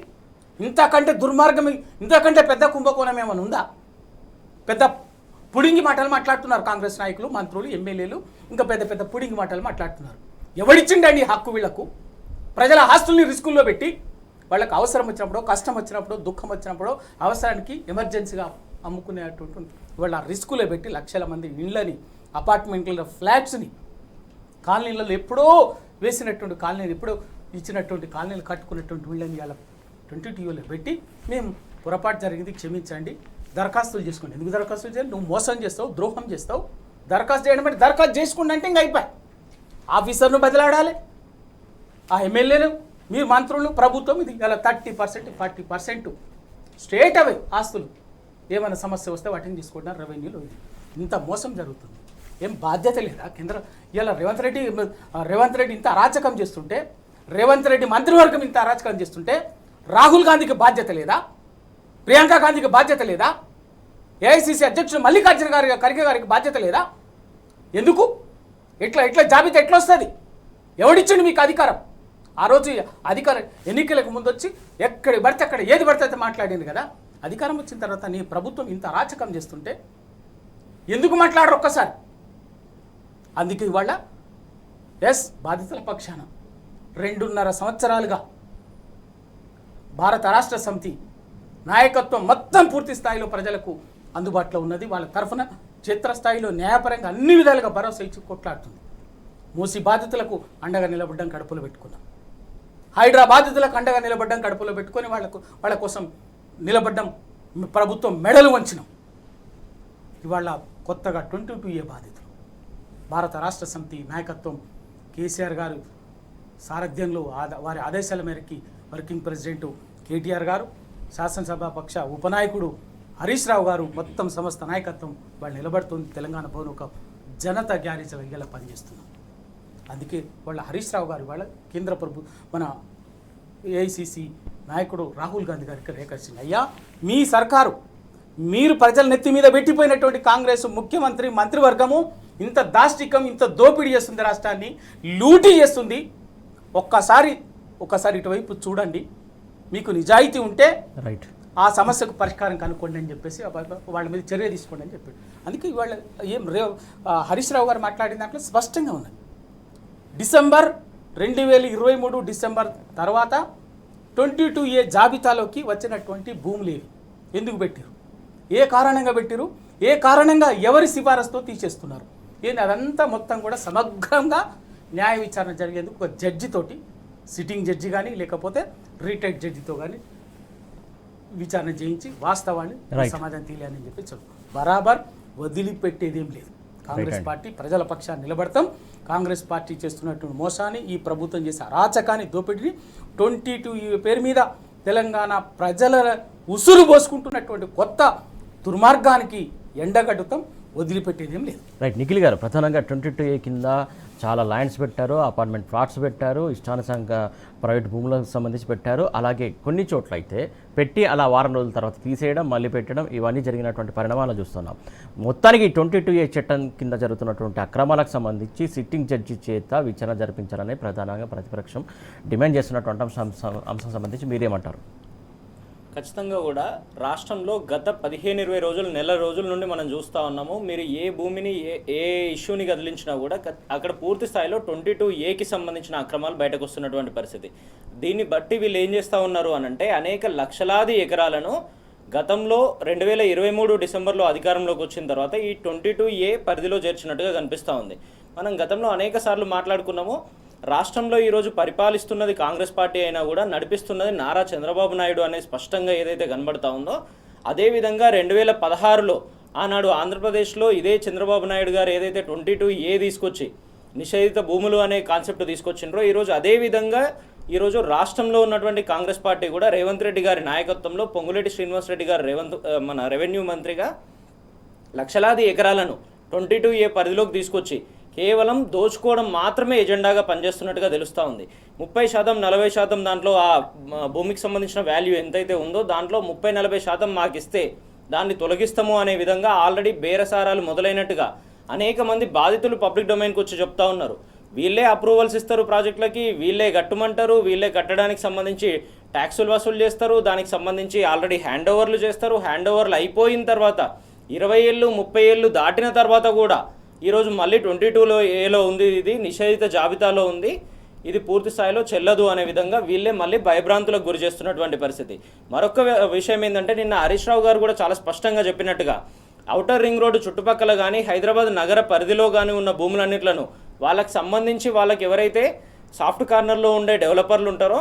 ఇంతకంటే దుర్మార్గం, ఇంతకంటే పెద్ద కుంభకోణం ఏమైనా ఉందా? పెద్ద పుడింగి మాటలు మాట్లాడుతున్నారు కాంగ్రెస్ నాయకులు, మంత్రులు, ఎమ్మెల్యేలు, ఇంకా పెద్ద పెద్ద పుడింగి మాటలు మాట్లాడుతున్నారు. ఎవడిచ్చిండండి హక్కు వీళ్లకు? ప్రజల ఆస్తుల్ని రిస్కుల్లో పెట్టి వాళ్ళకి అవసరం వచ్చినప్పుడు, కష్టం వచ్చినప్పుడు, దుఃఖం వచ్చినప్పుడు, అవసరానికి ఎమర్జెన్సీగా అమ్ముకునేటువంటి వాళ్ళ రిస్కులో పెట్టి లక్షల మంది ఇళ్ళని, అపార్ట్మెంట్ల ఫ్లాట్స్ని, కాలనీలలో ఎప్పుడో వేసినటువంటి కాలనీలు, ఎప్పుడో ఇచ్చినటువంటి కాలనీలు కట్టుకున్నటువంటి వీళ్ళని ఇలా 22Aలో పెట్టి మేము పొరపాటు జరిగింది క్షమించండి, దరఖాస్తులు చేసుకోండి. ఎందుకు దరఖాస్తులు చేయాలి? నువ్వు మోసం చేస్తావు, ద్రోహం చేస్తావు, దరఖాస్తు చేయడం అంటే దరఖాస్తు చేసుకుంటే అంటే ఇంకా అయిపోయి ఆఫీసర్ను బదిలాడాలి, ఆ ఎమ్మెల్యేలు, మీరు మంత్రులు, ప్రభుత్వం ఇది ఇలా 30% 40% స్ట్రేట్ అవే ఆస్తులు ఏమైనా సమస్య వస్తే వాటిని తీసుకుంటున్నారు రెవెన్యూలో. ఇది ఇంత మోసం జరుగుతుంది. ఏం బాధ్యత లేదా కేంద్ర? ఇలా రేవంత్ రెడ్డి ఇంత అరాచకం చేస్తుంటే, రేవంత్ రెడ్డి మంత్రివర్గం ఇంత అరాచకం చేస్తుంటే రాహుల్ గాంధీకి బాధ్యత లేదా? ప్రియాంక గాంధీకి బాధ్యత లేదా? ఏఐసిసి అధ్యక్షుడు మల్లికార్జున ఖర్గే గారికి బాధ్యత లేదా? ఎందుకు ఎట్లా జాబితా ఎట్లా వస్తుంది? ఎవడిచ్చిండు మీకు అధికారం? ఆ రోజు అధికారం ఎన్నికలకు ముందు వచ్చి ఎక్కడి పడితే అక్కడ ఏది పడితే అయితే మాట్లాడింది కదా. అధికారం వచ్చిన తర్వాత నీ ప్రభుత్వం ఇంత అరాచకం చేస్తుంటే ఎందుకు మాట్లాడరు ఒక్కసారి? అందుకే ఇవాళ బాధితుల పక్షాన 2.5 సంవత్సరాలుగా భారత రాష్ట్ర సమితి నాయకత్వం మొత్తం పూర్తి స్థాయిలో ప్రజలకు అందుబాటులో ఉన్నది. వాళ్ళ తరఫున క్షేత్రస్థాయిలో న్యాయపరంగా అన్ని విధాలుగా భరోసా ఇచ్చి కొట్లాడుతుంది. మూసి బాధితులకు అండగా నిలబడ్డం కడుపులో పెట్టుకున్నాం, హైడ్రా బాధితులకు అండగా నిలబడ్డం కడుపులో పెట్టుకొని వాళ్ళ కోసం నిలబడ్డం, ప్రభుత్వం మెడలు వంచినాం. ఇవాళ కొత్తగా 22A బాధితులు భారత రాష్ట్ర సమితి నాయకత్వం కేసీఆర్ గారు సారథ్యంలో వారి ఆదేశాల మేరకి వర్కింగ్ ప్రెసిడెంట్ కేటీఆర్ గారు, శాసనసభాపక్ష ఉపనాయకుడు హరీష్ రావు గారు, మొత్తం సమస్త నాయకత్వం వాళ్ళు నిలబడుతుంది. తెలంగాణ భవన్ ఒక జనతా గ్యారేజ్లో ఇలా పనిచేస్తున్నాం. అందుకే వాళ్ళ హరీష్ రావు గారు వాళ్ళ కేంద్ర మన ఏఐసిసి నాయకుడు రాహుల్ గాంధీ గారికి రేఖ ఇచ్చింది. అయ్యా మీ సర్కారు, మీరు ప్రజల నెత్తి మీద పెట్టిపోయినటువంటి కాంగ్రెస్ ముఖ్యమంత్రి మంత్రివర్గము ఇంత దాష్టికం, ఇంత దోపిడీ చేస్తుంది, రాష్ట్రాన్ని లూటీ చేస్తుంది. ఒక్కసారి ఇటువైపు చూడండి, మీకు నిజాయితీ ఉంటే రైట్ ఆ సమస్యకు పరిష్కారం కనుక్కోండి అని చెప్పేసి వాళ్ళ మీద చర్య తీసుకోండి అని చెప్పాడు. అందుకే ఇవాళ హరీష్ రావు గారు మాట్లాడిన దాంట్లో స్పష్టంగా ఉన్నది. డిసెంబర్ 2023 డిసెంబర్ తర్వాత 22A జాబితాలోకి వచ్చినటువంటి భూములు ఏవి, ఎందుకు పెట్టారు, ఏ కారణంగా పెట్టారు, ఏ కారణంగా ఎవరి సిఫారసుతో తీసేస్తున్నారు, ఏంది అదంతా మొత్తం కూడా సమగ్రంగా న్యాయ విచారణ జరిగేందుకు ఒక జడ్జితోటి, సిట్టింగ్ జడ్జి కానీ లేకపోతే రిటైర్డ్ జడ్జితో కానీ విచారణ చేయించి వాస్తవాన్ని సమాధానం తీయాలని చెప్పి బరాబర్ వదిలిపెట్టేదేం లేదు. కాంగ్రెస్ పార్టీ ప్రజల పక్షాన్ని నిలబడతాం. కాంగ్రెస్ పార్టీ చేస్తున్నటువంటి మోసాన్ని, ఈ ప్రభుత్వం చేసే అరాచకాన్ని, దోపిడీని 22A పేరు మీద తెలంగాణ ప్రజల ఉసురు పోసుకుంటున్నటువంటి కొత్త దుర్మార్గానికి ఎండగట్టుతాం, వదిలిపెట్టేదేం లేదు. రైట్. నిఖిల్ గారు, ప్రధానంగా 22A కింద చాలా ల్యాండ్స్ పెట్టారు, అపార్ట్మెంట్ ప్లాట్స్ పెట్టారు, ఇష్టానుసారంగా ప్రైవేట్ భూములకు సంబంధించి పెట్టారు. అలాగే కొన్ని చోట్ల అయితే పెట్టి అలా వారం రోజుల తర్వాత తీసేయడం, మళ్ళీ పెట్టడం, ఇవన్నీ జరిగినటువంటి పరిణామాలు చూస్తున్నాం. మొత్తానికి 22A చట్టం కింద జరుగుతున్నటువంటి అక్రమాలకు సంబంధించి సిట్టింగ్ జడ్జి చేత విచారణ జరిపించాలని ప్రధానంగా ప్రతిపక్షం డిమాండ్ చేస్తున్నటువంటి అంశం సంబంధించి మీరేమంటారు? ఖచ్చితంగా కూడా రాష్ట్రంలో గత 15-20 రోజులు, నెల రోజుల నుండి మనం చూస్తూ ఉన్నాము. మీరు ఏ భూమిని ఏ ఇష్యూని కదిలించినా కూడా అక్కడ పూర్తి స్థాయిలో 22Aకి సంబంధించిన అక్రమాలు బయటకు వస్తున్నటువంటి పరిస్థితి. దీన్ని బట్టి వీళ్ళు ఏం చేస్తూ ఉన్నారు అనంటే అనేక లక్షలాది ఎకరాలను గతంలో 2023 డిసెంబర్లో అధికారంలోకి వచ్చిన తర్వాత ఈ 22A పరిధిలో చేర్చినట్టుగా కనిపిస్తూ ఉంది. మనం గతంలో అనేక సార్లు మాట్లాడుకున్నాము. రాష్ట్రంలో ఈరోజు పరిపాలిస్తున్నది కాంగ్రెస్ పార్టీ అయినా కూడా నడిపిస్తున్నది నారా చంద్రబాబు నాయుడు అనేది స్పష్టంగా ఏదైతే కనబడతా ఉందో, అదేవిధంగా 2016లో ఆనాడు ఆంధ్రప్రదేశ్లో ఇదే చంద్రబాబు నాయుడు గారు ఏదైతే 22A తీసుకొచ్చి నిషేధిత భూములు అనే కాన్సెప్ట్ తీసుకొచ్చిండ్రో, ఈరోజు అదేవిధంగా ఈరోజు రాష్ట్రంలో ఉన్నటువంటి కాంగ్రెస్ పార్టీ కూడా రేవంత్ రెడ్డి గారి నాయకత్వంలో పొంగులేటి శ్రీనివాసరెడ్డి గారు మన రెవెన్యూ మంత్రిగా లక్షలాది ఎకరాలను 22A పరిధిలోకి తీసుకొచ్చి కేవలం దోచుకోవడం మాత్రమే ఎజెండాగా పనిచేస్తున్నట్టుగా తెలుస్తూ ఉంది. 30%, 40% దాంట్లో ఆ భూమికి సంబంధించిన వాల్యూ ఎంతైతే ఉందో దాంట్లో 30-40% మాకు ఇస్తే దాన్ని తొలగిస్తాము అనే విధంగా ఆల్రెడీ బేరసారాలు మొదలైనట్టుగా అనేక మంది బాధితులు పబ్లిక్ డొమైన్కి వచ్చి చెప్తా ఉన్నారు. వీళ్ళే అప్రూవల్స్ ఇస్తారు ప్రాజెక్టులకి, వీళ్ళే కట్టమంటారు, వీళ్ళే కట్టడానికి సంబంధించి ట్యాక్సులు వసూలు చేస్తారు, దానికి సంబంధించి ఆల్రెడీ హ్యాండ్ ఓవర్లు చేస్తారు. హ్యాండ్ ఓవర్లు అయిపోయిన తర్వాత 20 ఏళ్ళు 30 ఏళ్ళు దాటిన తర్వాత కూడా ఈరోజు మళ్ళీ 22A ఉంది, ఇది నిషేధిత జాబితాలో ఉంది, ఇది పూర్తి స్థాయిలో చెల్లదు అనే విధంగా వీళ్ళే మళ్ళీ భయభ్రాంతులకు గురి చేస్తున్నటువంటి పరిస్థితి. మరొక విషయం ఏంటంటే, నిన్న హరీష్ రావు గారు కూడా చాలా స్పష్టంగా చెప్పినట్టుగా ఔటర్ రింగ్ రోడ్డు చుట్టుపక్కల కానీ హైదరాబాద్ నగర పరిధిలో కానీ ఉన్న భూములన్నిట్లను వాళ్ళకి సంబంధించి వాళ్ళకి ఎవరైతే సాఫ్ట్ కార్నర్లో ఉండే డెవలపర్లు ఉంటారో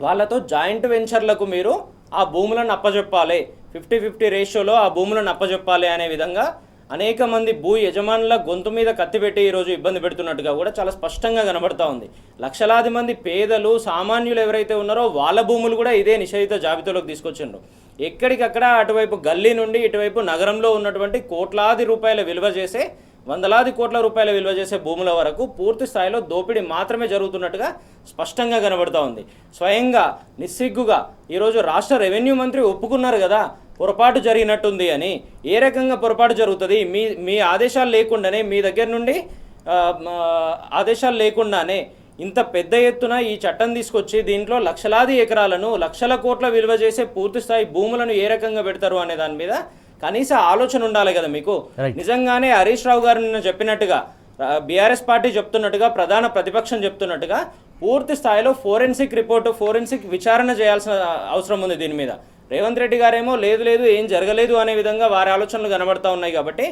వాళ్ళతో జాయింట్ వెంచర్లకు మీరు ఆ భూములను అప్పజెప్పాలి, 50-50 రేషియోలో ఆ భూములను అప్పజెప్పాలి అనే విధంగా అనేక మంది భూ యజమానుల గొంతు మీద కత్తిపెట్టి ఈరోజు ఇబ్బంది పెడుతున్నట్టుగా కూడా చాలా స్పష్టంగా కనబడతా ఉంది. లక్షలాది మంది పేదలు సామాన్యులు ఎవరైతే ఉన్నారో వాళ్ళ భూములు కూడా ఇదే నిషేధిత జాబితాలోకి తీసుకొచ్చిండ్రు. ఎక్కడికక్కడ అటువైపు గల్లీ నుండి ఇటువైపు నగరంలో ఉన్నటువంటి కోట్లాది రూపాయల విలువ చేసే, వందలాది కోట్ల రూపాయల విలువ చేసే భూముల వరకు పూర్తి స్థాయిలో దోపిడీ మాత్రమే జరుగుతున్నట్టుగా స్పష్టంగా కనబడుతూ ఉంది. స్వయంగా నిస్సిగ్గుగా ఈరోజు రాష్ట్ర రెవెన్యూ మంత్రి ఒప్పుకున్నారు కదా పొరపాటు జరిగినట్టుంది అని. ఏ రకంగా పొరపాటు జరుగుతుంది? మీ ఆదేశాలు లేకుండానే, మీ దగ్గర నుండి ఆదేశాలు లేకుండానే ఇంత పెద్ద ఎత్తున ఈ చట్టం తీసుకొచ్చి దీంట్లో లక్షలాది ఎకరాలను, లక్షల కోట్ల విలువ చేసే పూర్తి స్థాయి భూములను ఏ రకంగా పెడతారు అనే దాని మీద కనీస ఆలోచన ఉండాలి కదా మీకు. నిజంగానే హరీష్ రావు గారు నిన్న చెప్పినట్టుగా, బీఆర్ఎస్ పార్టీ చెప్తున్నట్టుగా, ప్రధాన ప్రతిపక్షం చెప్తున్నట్టుగా పూర్తి స్థాయిలో ఫోరెన్సిక్ విచారణ చేయాల్సిన అవసరం ఉంది దీని మీద. రేవంత్ రెడ్డి గారేమో లేదు ఏం జరగలేదు అనే విధంగా వారి ఆలోచనలు కనబడతా ఉన్నాయి. కాబట్టి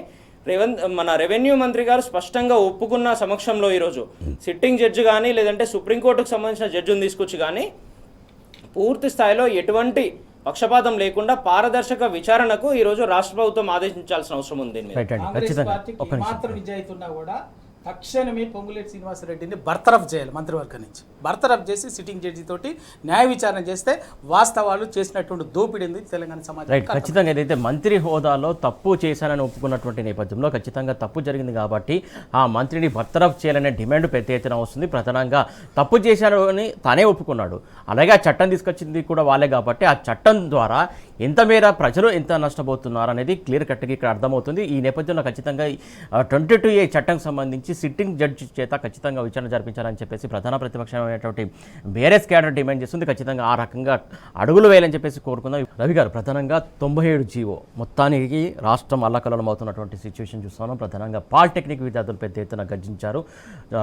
మన రెవెన్యూ మంత్రి గారు స్పష్టంగా ఒప్పుకున్న సమక్షంలో ఈరోజు సిట్టింగ్ జడ్జి కానీ లేదంటే సుప్రీంకోర్టుకు సంబంధించిన జడ్జిని తీసుకొచ్చి కానీ పూర్తి స్థాయిలో ఎటువంటి పక్షపాతం లేకుండా పారదర్శక విచారణకు ఈరోజు రాష్ట్ర ప్రభుత్వం ఆదేశించాల్సిన అవసరం ఉంది. మాత్రం నిజాయితీ ఉన్నా కూడా తక్షణమే పొంగులేటి శ్రీనివాసరెడ్డిని బర్తరఫ్ చేయాలి, మంత్రివర్గం నుంచి బర్తరఫ్ చేసి సిట్టింగ్ జడ్జి తోటి న్యాయ విచారణ చేస్తే వాస్తవాలు చేసినటువంటి దోపిడింది తెలంగాణ సమాజం. ఖచ్చితంగా ఏదైతే మంత్రి హోదాలో తప్పు చేశానని ఒప్పుకున్నటువంటి నేపథ్యంలో ఖచ్చితంగా తప్పు జరిగింది కాబట్టి ఆ మంత్రిని బర్తరఫ్ చేయాలనే డిమాండ్ పెద్ద ఎత్తున వస్తుంది. ప్రధానంగా తప్పు చేశాను అని తానే ఒప్పుకున్నాడు, అలాగే ఆ చట్టం తీసుకొచ్చింది కూడా వాళ్ళే కాబట్టి ఆ చట్టం ద్వారా ఎంత మేర ప్రజలు ఎంత నష్టపోతున్నారు అనేది క్లియర్ కట్గా ఇక్కడ అర్థమవుతుంది. ఈ నేపథ్యంలో ఖచ్చితంగా 22A చట్టం సంబంధించి సిట్టింగ్ జడ్జి చేత ఖచ్చితంగా విచారణ జరిపించాలని చెప్పేసి ప్రధాన ప్రతిపక్షమైనటువంటి బీఆర్ఎస్ క్యాడర్ డిమాండ్ చేస్తుంది. ఖచ్చితంగా ఆ రకంగా అడుగులు వేయాలని చెప్పేసి కోరుకుందాం. రవి గారు, ప్రధానంగా 97 జీవో మొత్తానికి రాష్ట్రం అల్లకల్లోలం అవుతున్నటువంటి సిచ్యువేషన్ చూస్తున్నాం. ప్రధానంగా పాలిటెక్నిక్ విద్యార్థులు పెద్ద ఎత్తున గర్జించారు.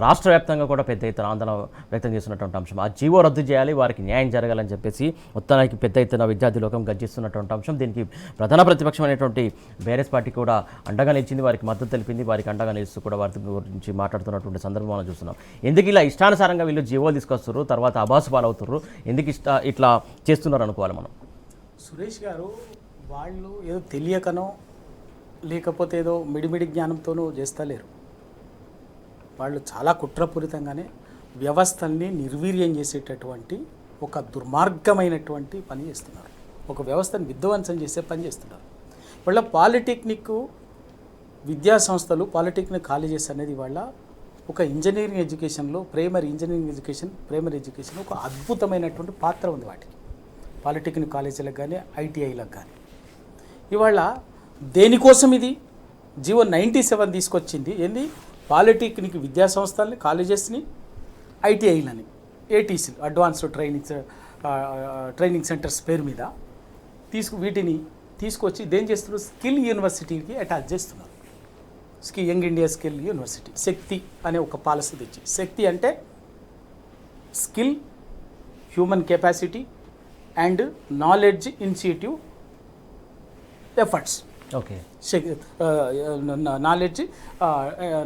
రాష్ట్ర వ్యాప్తంగా కూడా పెద్ద ఎత్తున ఆందోళన వ్యక్తం చేస్తున్నటువంటి అంశం, ఆ జీవో రద్దు చేయాలి, వారికి న్యాయం జరగాలని చెప్పేసి మొత్తానికి పెద్ద ఎత్తున విద్యార్థి లోకం గర్జిస్తున్నటువంటి అంశం. దీనికి ప్రధాన ప్రతిపక్షమైనటువంటి బీఆర్ఎస్ పార్టీ కూడా అండగా నిలిచింది, వారికి మద్దతు తెలిపింది. వారికి అండగా నిలుస్తూ కూడా వారి గురించి మాట్లాడుతున్నటువంటి సందర్భం మనం చూస్తున్నాం. ఎందుకు ఇలా ఇష్టానుసారంగా వీళ్ళు జీవోలు తీసుకొస్తారు, తర్వాత అబాసు పాలవుతారు, ఎందుకు ఇట్లా చేస్తున్నారు అనుకోవాలి మనం? సురేష్ గారు, వాళ్ళు ఏదో తెలియకనో లేకపోతే ఏదో మిడిమిడి జ్ఞానంతోనో చేస్తలేరు. వాళ్ళు చాలా కుట్రపూరితంగానే వ్యవస్థల్ని నిర్వీర్యం చేసేటటువంటి ఒక దుర్మార్గమైనటువంటి పని చేస్తున్నారు. ఒక వ్యవస్థను విధ్వంసం చేసే పని చేస్తున్నారు. వాళ్ళ పాలిటెక్నిక్ విద్యా సంస్థలు, పాలిటెక్నిక్ కాలేజెస్ అనేది వాళ్ళ ఒక ఇంజనీరింగ్ ఎడ్యుకేషన్లో ప్రైమరీ ఎడ్యుకేషన్ ఒక అద్భుతమైనటువంటి పాత్ర ఉంది వాటికి. పాలిటెక్నిక్ కాలేజీలకు కానీ ఐటీఐలకు కానీ ఇవాళ దేనికోసం ఇది జీవో 97 తీసుకొచ్చింది? ఏంది? పాలిటెక్నిక్ విద్యా సంస్థల్ని, కాలేజెస్ని, ఐటీఐలని, ఏటీసీలు, అడ్వాన్స్డ్ ట్రైనింగ్ సెంటర్స్ పేరు మీద వీటిని తీసుకొచ్చి దేని చేస్తున్నారు? స్కిల్ యూనివర్సిటీకి అటాచ్ చేస్తున్నారు. యంగ్ ఇండియా స్కిల్ యూనివర్సిటీ, శక్తి అనే ఒక పాలసీ తెచ్చి, శక్తి అంటే skill, human capacity and knowledge initiative efforts, okay.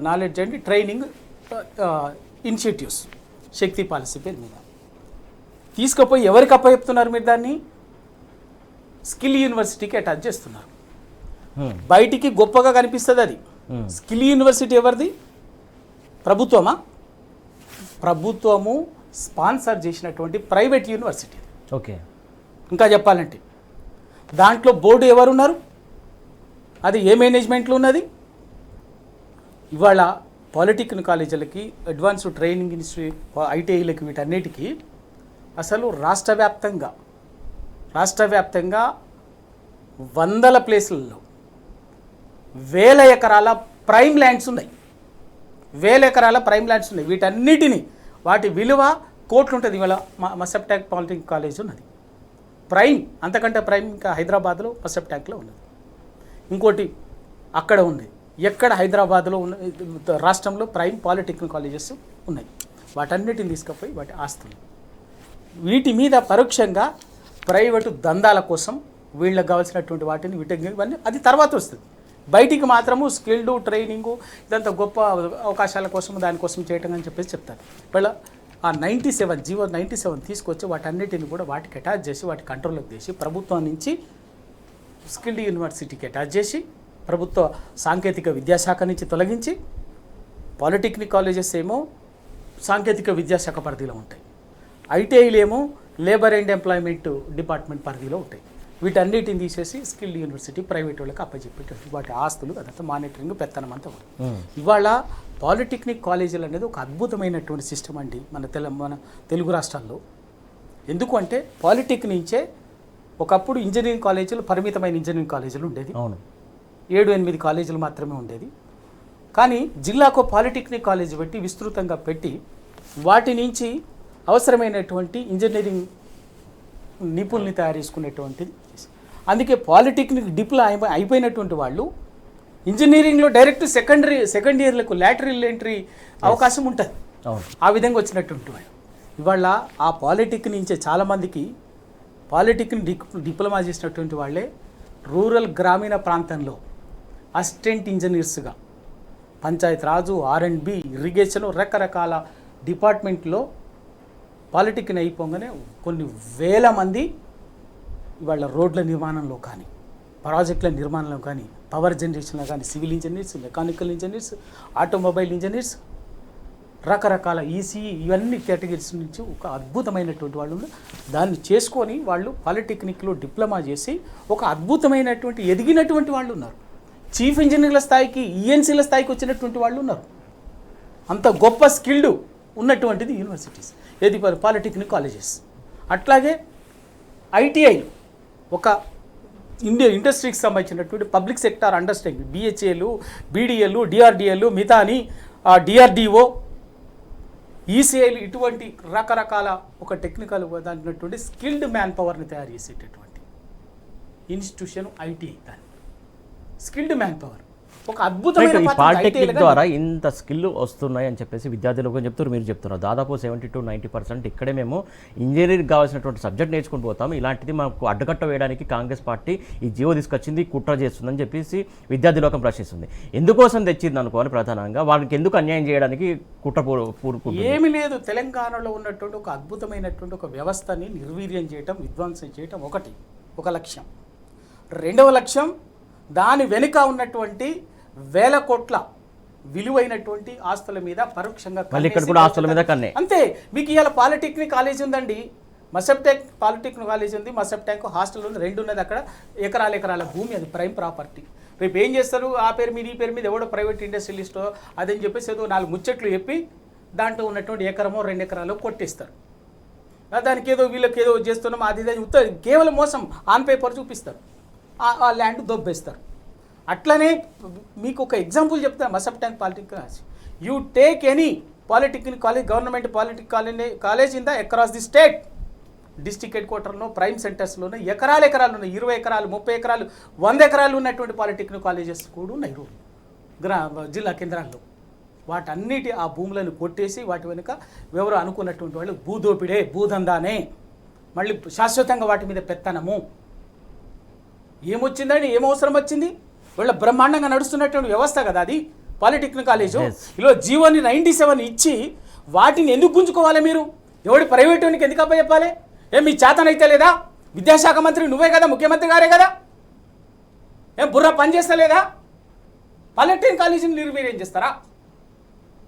Knowledge and training initiatives, Shakti policy పేరు మీద తీసుకుపోయి ఎవరికి అప్పచెప్తున్నారు మీరు దాన్ని? స్కిల్ యూనివర్సిటీకి అటాచ్ చేస్తున్నారు. బయటికి గొప్పగా కనిపిస్తుంది అది. స్కిల్ యూనివర్సిటీ ఎవరిది? ప్రభుత్వమా? ప్రభుత్వము స్పాన్సర్ చేసినటువంటి ప్రైవేట్ యూనివర్సిటీ. ఓకే. ఇంకా చెప్పాలంటే దాంట్లో బోర్డు ఎవరున్నారు? అది ఏ మేనేజ్మెంట్లో ఉన్నది? ఇవాళ పాలిటెక్నిక్ కాలేజీలకి, అడ్వాన్స్డ్ ట్రైనింగ్ ఇన్స్టిట్యూట్, ఐటీఐలకి, వీటన్నిటికీ అసలు రాష్ట్ర వ్యాప్తంగా వందల ప్లేసులలో వేల ఎకరాల ప్రైమ్ ల్యాండ్స్ ఉన్నాయి. వీటన్నిటిని వాటి విలువ కోట్లు ఉంటుంది. ఇవాళ మసెప్టాక్ పాలిటెక్నిక్ కాలేజ్ ఉన్నది ప్రైమ్, అంతకంటే ప్రైమ్ ఇంకా హైదరాబాద్లో మసెప్టాక్లో ఉన్నది. ఇంకోటి అక్కడ ఉంది. ఎక్కడ హైదరాబాద్లో ఉన్న రాష్ట్రంలో ప్రైమ్ పాలిటెక్నిక్ కాలేజెస్ ఉన్నాయి. వాటన్నిటిని తీసుకుపోయి వాటి ఆస్తులు, వీటి మీద పరోక్షంగా ప్రైవేటు దందాల కోసం వీళ్ళకి కావాల్సినటువంటి వాటిని ఇవన్నీ అది తర్వాత వస్తుంది. బయటికి మాత్రము స్కిల్డ్ ట్రైనింగు ఇదంతా గొప్ప అవకాశాల కోసం దానికోసం చేయటం అని చెప్పేసి చెప్తారు. వీళ్ళ ఆ 97 జీవో 97 తీసుకొచ్చి వాటన్నిటిని కూడా వాటికి అటాచ్ చేసి వాటి కంట్రోల్లోకి చేసి ప్రభుత్వం నుంచి స్కిల్డ్ యూనివర్సిటీకి అటాచ్ చేసి ప్రభుత్వ సాంకేతిక విద్యాశాఖ నుంచి తొలగించి పాలిటెక్నిక్ కాలేజెస్ ఏమో సాంకేతిక విద్యాశాఖ పరిధిలో ఉంటాయి, ఐటీఐలు ఏమో లేబర్ అండ్ ఎంప్లాయ్మెంట్ డిపార్ట్మెంట్ పరిధిలో ఉంటాయి. వీటన్నిటిని తీసేసి స్కిల్డ్ యూనివర్సిటీ ప్రైవేట్ వాళ్ళకి అప్పచెప్పేటట్టు వాటి ఆస్తులు అదంతా మానిటరింగ్ పెత్తనం అంతా కూడా. ఇవాళ పాలిటెక్నిక్ కాలేజీలు అనేది ఒక అద్భుతమైనటువంటి సిస్టమ్ అండి మన తెలుగు రాష్ట్రాల్లో. ఎందుకు అంటే పాలిటెక్నిక్ నుంచే ఒకప్పుడు ఇంజనీరింగ్ కాలేజీలు, పరిమితమైన ఇంజనీరింగ్ కాలేజీలు ఉండేది. 7-8 కాలేజీలు మాత్రమే ఉండేది. కానీ జిల్లాకు పాలిటెక్నిక్ కాలేజీ పెట్టి విస్తృతంగా పెట్టి వాటి నుంచి అవసరమైనటువంటి ఇంజనీరింగ్ నిపుణుల్ని తయారు చేసుకునేటువంటిది. అందుకే పాలిటెక్నిక్ డిప్లొమా అయిపోయినటువంటి వాళ్ళు ఇంజనీరింగ్లో డైరెక్ట్ సెకండ్ ఇయర్లకు లాటరల్ ఎంట్రీ అవకాశం ఉంటుంది. ఆ విధంగా వచ్చినటువంటి వాళ్ళు ఇవాళ ఆ పాలిటెక్నిక్ నుంచే చాలామందికి పాలిటెక్నిక్ డిప్లొమా చేసినటువంటి వాళ్ళే రూరల్ గ్రామీణ ప్రాంతంలో అసిస్టెంట్ ఇంజనీర్స్గా పంచాయత్ రాజు, R&B, ఇరిగేషన్ రకరకాల డిపార్ట్మెంట్లో పాలిటెక్నిక్ అయిపోగానే కొన్ని వేల మంది ఇవాళ రోడ్ల నిర్మాణంలో కానీ, ప్రాజెక్టుల నిర్మాణంలో కానీ, పవర్ జనరేషన్లో కానీ, civil engineers, mechanical engineers, automobile engineers, రకరకాల ఈసీఈ ఇవన్నీ కేటగిరీస్ నుంచి ఒక అద్భుతమైనటువంటి వాళ్ళు దాన్ని చేసుకొని వాళ్ళు పాలిటెక్నిక్లో డిప్లొమా చేసి ఒక అద్భుతమైనటువంటి ఎదిగినటువంటి వాళ్ళు ఉన్నారు. చీఫ్ ఇంజనీర్ల స్థాయికి, ఈఎన్సీల స్థాయికి వచ్చినటువంటి వాళ్ళు ఉన్నారు. అంత గొప్ప స్కిల్డ్ ఉన్నటువంటిది యూనివర్సిటీస్, ఏది పాలిటెక్నిక్ కాలేజెస్. అట్లాగే ఐటీఐ ఒక ఇండస్ట్రీకి సంబంధించినటువంటి పబ్లిక్ సెక్టార్ అండర్స్టాండింగ్, బిహెచ్ఏలు, బీడీఏలు, డిఆర్డిఏలు, మితాని, డిఆర్డిఓ, ఈసీఐలు, ఇటువంటి రకరకాల ఒక టెక్నికల్ దాంట్లోటువంటి స్కిల్డ్ మ్యాన్ పవర్ని తయారు చేసేటటువంటి ఇన్స్టిట్యూషన్ ఐటీఐ. దాన్ని స్కిల్డ్ మ్యాన్ పవర్ ఒక అద్భుతమైన పాలిటెక్నిక్ ద్వారా ఇంత స్కిల్ వస్తున్నాయి అని చెప్పేసి విద్యార్థులకు చెప్తారు, మీరు చెప్తున్నారు. దాదాపు 70-90% ఇక్కడే మేము ఇంజనీరింగ్ కావాల్సినటువంటి సబ్జెక్ట్ నేర్చుకుని పోతాం. ఇలాంటిది మాకు అడ్డుకట్ట వేయడానికి కాంగ్రెస్ పార్టీ ఈ జీవో తీసుకొచ్చింది, కుట్ర చేస్తుందని చెప్పేసి విద్యార్థి లోకం ప్రశ్నిస్తుంది. ఎందుకోసం తెచ్చింది అనుకోవాలి ప్రధానంగా, వాళ్ళకి ఎందుకు అన్యాయం చేయడానికి కుట్ర ఏమీ లేదు. తెలంగాణలో ఉన్నటువంటి ఒక అద్భుతమైనటువంటి ఒక వ్యవస్థని నిర్వీర్యం చేయటం, విధ్వంసం చేయటం ఒక లక్ష్యం. రెండవ లక్ష్యం దాని వెనుక ఉన్నటువంటి వేల కోట్ల విలువైనటువంటి ఆస్తుల మీద పరోక్షంగా అంతే. మీకు ఇవాళ పాలిటెక్నిక్ కాలేజ్ ఉందండి, మసెప్టాక్ పాలిటెక్నిక్ కాలేజ్ ఉంది, మసెప్టాక్ హాస్టల్ ఉంది, 2 ఉన్నది. అక్కడ ఎకరాల భూమి, అది ప్రైమ్ ప్రాపర్టీ. రేపు ఏం చేస్తారు, ఆ పేరు మీద ఈ పేరు మీద ఎవడో ప్రైవేట్ ఇండస్ట్రియలిస్టో అదని చెప్పేసి ఏదో 4 ముచ్చట్లు చెప్పి దాంట్లో ఉన్నటువంటి 1 ఎకరమో 2 ఎకరాలు కొట్టేస్తారు. దానికి ఏదో వీళ్ళకి ఏదో చేస్తున్నాం అది కేవలం మోసం, ఆన్ పేపర్ చూపిస్తారు, ఆ ల్యాండ్ దొబ్బేస్తారు. అట్లనే మీకు ఒక ఎగ్జాంపుల్ చెప్తాను. మసెప్టాక్ polytechnic college, you take any polytechnic college, government polytechnic college in the across the state, district head క్వార్టర్లో, ప్రైమ్ సెంటర్స్లోనే ఎకరాలు ఉన్నాయి. 20 ఎకరాలు, 30 ఎకరాలు, 100 ఎకరాలు ఉన్నటువంటి పాలిటెక్నిక్ కాలేజెస్ కూడా ఉన్నాయి జిల్లా కేంద్రాల్లో. వాటన్నిటి ఆ భూములను కొట్టేసి వాటి వెనుక ఎవరు అనుకున్నటువంటి వాళ్ళు భూదోపిడే, భూదందానే, మళ్ళీ శాశ్వతంగా వాటి మీద పెత్తనము, ఏమొచ్చిందని ఏం అవసరం వచ్చింది? వీళ్ళ బ్రహ్మాండంగా నడుస్తున్నటువంటి వ్యవస్థ కదా అది పాలిటెక్నిక్ కాలేజు. ఇలా జీవోని 97 ఇచ్చి వాటిని ఎందుకు గుంజుకోవాలి మీరు? ఎవడి ప్రైవేటునికి ఎందుకు అప్పచెప్పాలి? మీ చేతనైతే లేదా? విద్యాశాఖ మంత్రి నువ్వే కదా, ముఖ్యమంత్రి గారే కదా, ఏం బుర్ర పని చేస్తలేదా? పాలిటెక్నిక్ కాలేజీని నిర్వీర్యం చేస్తారా?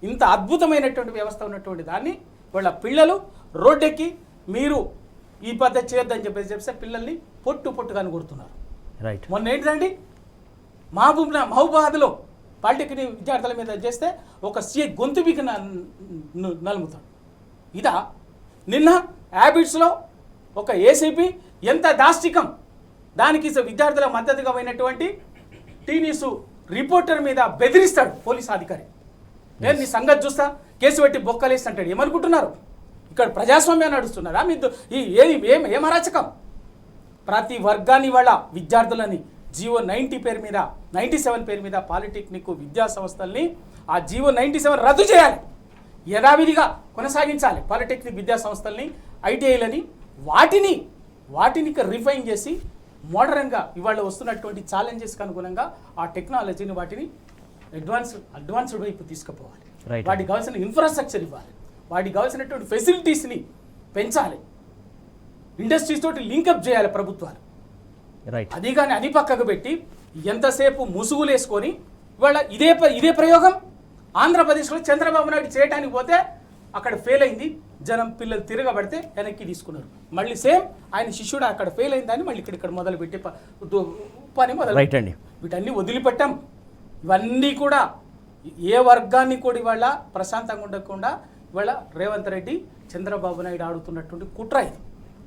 ఇంత అద్భుతమైనటువంటి వ్యవస్థ ఉన్నటువంటి దాన్ని వాళ్ళ పిల్లలు రోడ్డెక్కి మీరు ఈ పద్ధతి చేయొద్దని చెప్పేసి పిల్లల్ని పొట్టుగా కొడుతున్నారు. రైట్. మొన్న ఏంటండి మహబూబాబాద్లో పాలిటెక్నిక్ విద్యార్థుల మీద చేస్తే ఒక సీఏ గొంతు బీకి నలుముతాడు. ఇదా నిన్న హ్యాబిట్స్లో ఒక ఏసీపీ ఎంత దాష్టికం, దానికి విద్యార్థుల మద్దతుగా పోయినటువంటి టీనీసు రిపోర్టర్ మీద బెదిరిస్తాడు పోలీస్ అధికారి. నేను నీ సంగతి చూస్తా, కేసు పెట్టి బొక్కలేసి అంటాడు. ఏమనుకుంటున్నారు? ఇక్కడ ప్రజాస్వామ్యం నడుస్తున్నారా? మీ ఏం అరాచకం? ప్రతి వర్గాన్ని వాళ్ళ విద్యార్థులని జీవో 97 పేరు మీద పాలిటెక్నిక్ విద్యా సంస్థల్ని ఆ జీవో 97 రద్దు చేయాలి, యథావిధిగా కొనసాగించాలి. పాలిటెక్నిక్ విద్యా సంస్థల్ని, ఐటీఐలని వాటిని రిఫైన్ చేసి మోడర్న్గా ఇవాళ వస్తున్నటువంటి ఛాలెంజెస్కి అనుగుణంగా ఆ టెక్నాలజీని వాటిని అడ్వాన్స్డ్ వైపు తీసుకుపోవాలి. వాటికి కావాల్సిన ఇన్ఫ్రాస్ట్రక్చర్ ఇవ్వాలి, వాటికి కావాల్సినటువంటి ఫెసిలిటీస్ని పెంచాలి, ఇండస్ట్రీస్ తోటి లింకప్ చేయాలి ప్రభుత్వాలు. అది కానీ అది పక్కకు పెట్టి ఎంతసేపు ముసుగులు వేసుకొని ఇవాళ ఇదే ప్రయోగం ఆంధ్రప్రదేశ్లో చంద్రబాబు నాయుడు చేయడానికి పోతే అక్కడ ఫెయిల్ అయింది, జనం పిల్లలు తిరగబడితే వెనక్కి తీసుకున్నారు. మళ్ళీ సేమ్ ఆయన శిష్యుడు అక్కడ ఫెయిల్ అయిందని మళ్ళీ ఇక్కడ మొదలుపెట్టి పని మొదలు. వీటన్నీ వదిలిపెట్టాం. ఇవన్నీ కూడా ఏ వర్గాన్ని కూడా ఇవాళ ప్రశాంతంగా ఉండకుండా ఇవాళ రేవంత్ రెడ్డి చంద్రబాబు నాయుడు ఆడుతున్నటువంటి కుట్ర ఇది.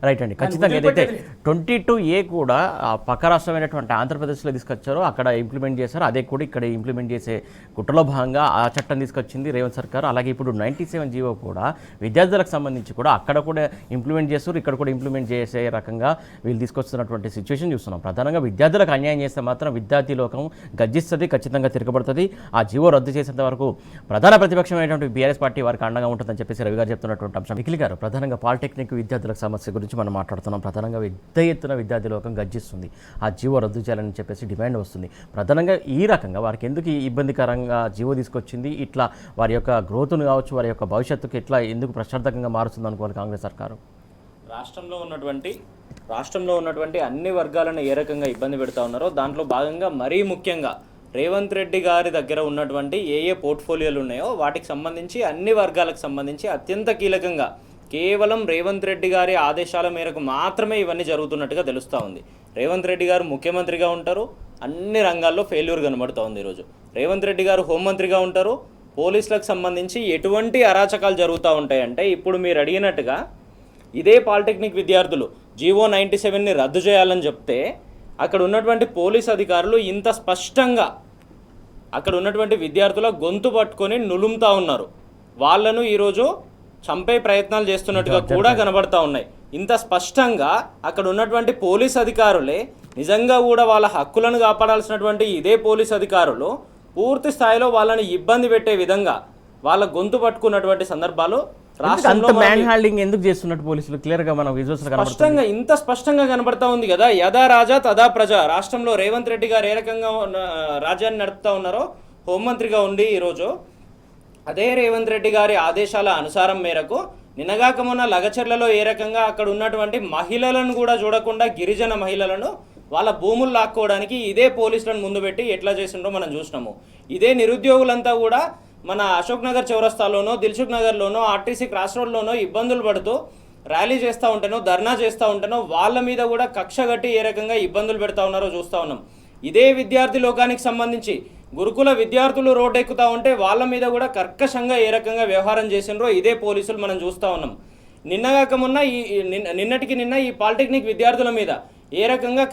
రైట్ అండి, ఖచ్చితంగా ఏదైతే 22A కూడా పక్క రాష్ట్రమైనటువంటి ఆంధ్రప్రదేశ్లో తీసుకొచ్చారో అక్కడ ఇంప్లిమెంట్ చేశారో అదే కూడా ఇక్కడ ఇంప్లిమెంట్ చేసే కుట్రలో భాగంగా ఆ చట్టం తీసుకొచ్చింది రేవంత్ సర్కార్. అలాగే ఇప్పుడు 97 జీవో కూడా విద్యార్థులకు సంబంధించి కూడా అక్కడ కూడా ఇంప్లిమెంట్ చేస్తారు, ఇక్కడ కూడా ఇంప్లిమెంట్ చేసే రకంగా వీళ్ళు తీసుకొస్తున్నటువంటి సిచ్యువేషన్ చూస్తున్నాం. ప్రధానంగా విద్యార్థులకు అన్యాయం చేస్తే మాత్రం విద్యార్థి లోకం గర్జిస్తుంది, ఖచ్చితంగా తిరగబడుతుంది. ఆ జీవో రద్దు చేసేంత వరకు ప్రధాన ప్రతిపక్షమైనటువంటి బీఆర్ఎస్ పార్టీ వారికి అండగా ఉంటుందని చెప్పేసి రవి గారు చెప్తున్నటువంటి అంశం. నిఖిల్ గారు, ప్రధానంగా పాలిటెక్నిక్ విద్యార్థులకు సమస్య గురించి మనం మాట్లాడుతున్నాం. ప్రధానంగా పెద్ద ఎత్తున విద్యార్థి లోకం గర్జిస్తుంది, ఆ జీవో రద్దు చేయాలని చెప్పేసి డిమాండ్ వస్తుంది. ప్రధానంగా ఈ రకంగా వారికి ఎందుకు ఇబ్బందికరంగా జీవో తీసుకొచ్చింది, ఇట్లా వారి యొక్క గ్రోత్ను కావచ్చు, వారి యొక్క భవిష్యత్తుకు ఎట్లా ఎందుకు ప్రశ్నార్థకంగా మారుతుంది అనుకోవాలి కాంగ్రెస్ సర్కారు? రాష్ట్రంలో ఉన్నటువంటి అన్ని వర్గాలను ఏ రకంగా ఇబ్బంది పెడతా ఉన్నారో దాంట్లో భాగంగా మరీ ముఖ్యంగా రేవంత్ రెడ్డి గారి దగ్గర ఉన్నటువంటి ఏ పోర్ట్ఫోలియోలు ఉన్నాయో వాటికి సంబంధించి అన్ని వర్గాలకు సంబంధించి అత్యంత కీలకంగా కేవలం రేవంత్ రెడ్డి గారి ఆదేశాల మేరకు మాత్రమే ఇవన్నీ జరుగుతున్నట్టుగా తెలుస్తూ ఉంది. రేవంత్ రెడ్డి గారు ముఖ్యమంత్రిగా ఉంటారు, అన్ని రంగాల్లో ఫెయిల్యూర్ కనబడుతూ ఉంది. ఈరోజు రేవంత్ రెడ్డి గారు హోంమంత్రిగా ఉంటారు, పోలీసులకు సంబంధించి ఎటువంటి అరాచకాలు జరుగుతూ ఉంటాయంటే ఇప్పుడు మీరు అడిగినట్టుగా ఇదే పాలిటెక్నిక్ విద్యార్థులు జీవో 97ని రద్దు చేయాలని చెప్తే అక్కడ ఉన్నటువంటి పోలీస్ అధికారులు ఇంత స్పష్టంగా అక్కడ ఉన్నటువంటి విద్యార్థుల గొంతు పట్టుకొని నులుముతా ఉన్నారు. వాళ్ళను ఈరోజు చంపే ప్రయత్నాలు చేస్తున్నట్టుగా కూడా కనబడతా ఉన్నాయి. ఇంత స్పష్టంగా అక్కడ ఉన్నటువంటి పోలీస్ అధికారులే నిజంగా కూడా వాళ్ళ హక్కులను కాపాడాల్సినటువంటి ఇదే పోలీస్ అధికారులు పూర్తి స్థాయిలో వాళ్ళని ఇబ్బంది పెట్టే విధంగా వాళ్ళ గొంతు పట్టుకున్నటువంటి సందర్భాలు ఎందుకు చేస్తున్నట్టు పోలీసులు క్లియర్గా మన విజువల్స్ స్పష్టంగా ఇంత స్పష్టంగా కనబడతా ఉంది కదా. యథా రాజా తదా ప్రజ. రాష్ట్రంలో రేవంత్ రెడ్డి గారు ఏ రకంగా రాజ్యాన్ని నడుపుతా ఉన్నారో హోంమంత్రిగా ఉండి ఈరోజు అదే రేవంత్ రెడ్డి గారి ఆదేశాల అనుసారం మేరకు నిన్నగాక మొన్న లగచర్లలో ఏ రకంగా అక్కడ ఉన్నటువంటి మహిళలను కూడా చూడకుండా గిరిజన మహిళలను వాళ్ళ భూములు లాక్కోవడానికి ఇదే పోలీసులను ముందు పెట్టి ఎట్లా చేసిండ్రో మనం చూసినాము. ఇదే నిరుద్యోగులంతా కూడా మన అశోక్ నగర్ చౌరస్తాలోనో, దిల్సుఖ్ నగర్లోనో, ఆర్టీసీ క్రాస్ రోడ్లోనో ఇబ్బందులు పడుతూ ర్యాలీ చేస్తూ ఉంటానో, ధర్నా చేస్తూ ఉంటానో వాళ్ళ మీద కూడా కక్ష కట్టి ఏ రకంగా ఇబ్బందులు పెడతా ఉన్నారో చూస్తూ ఉన్నాం. ఇదే విద్యార్థి లోకానికి సంబంధించి గురుకుల విద్యార్థులు రోడ్డు ఎక్కుతూ ఉంటే వాళ్ళ మీద కూడా కర్కశంగా ఏ రకంగా వ్యవహారం చేసినరో ఇదే పోలీసులు మనం చూస్తూ ఉన్నాం. నిన్నగాక మొన్న నిన్నటికి నిన్న ఈ పాలిటెక్నిక్ విద్యార్థుల మీద ఏ రకంగా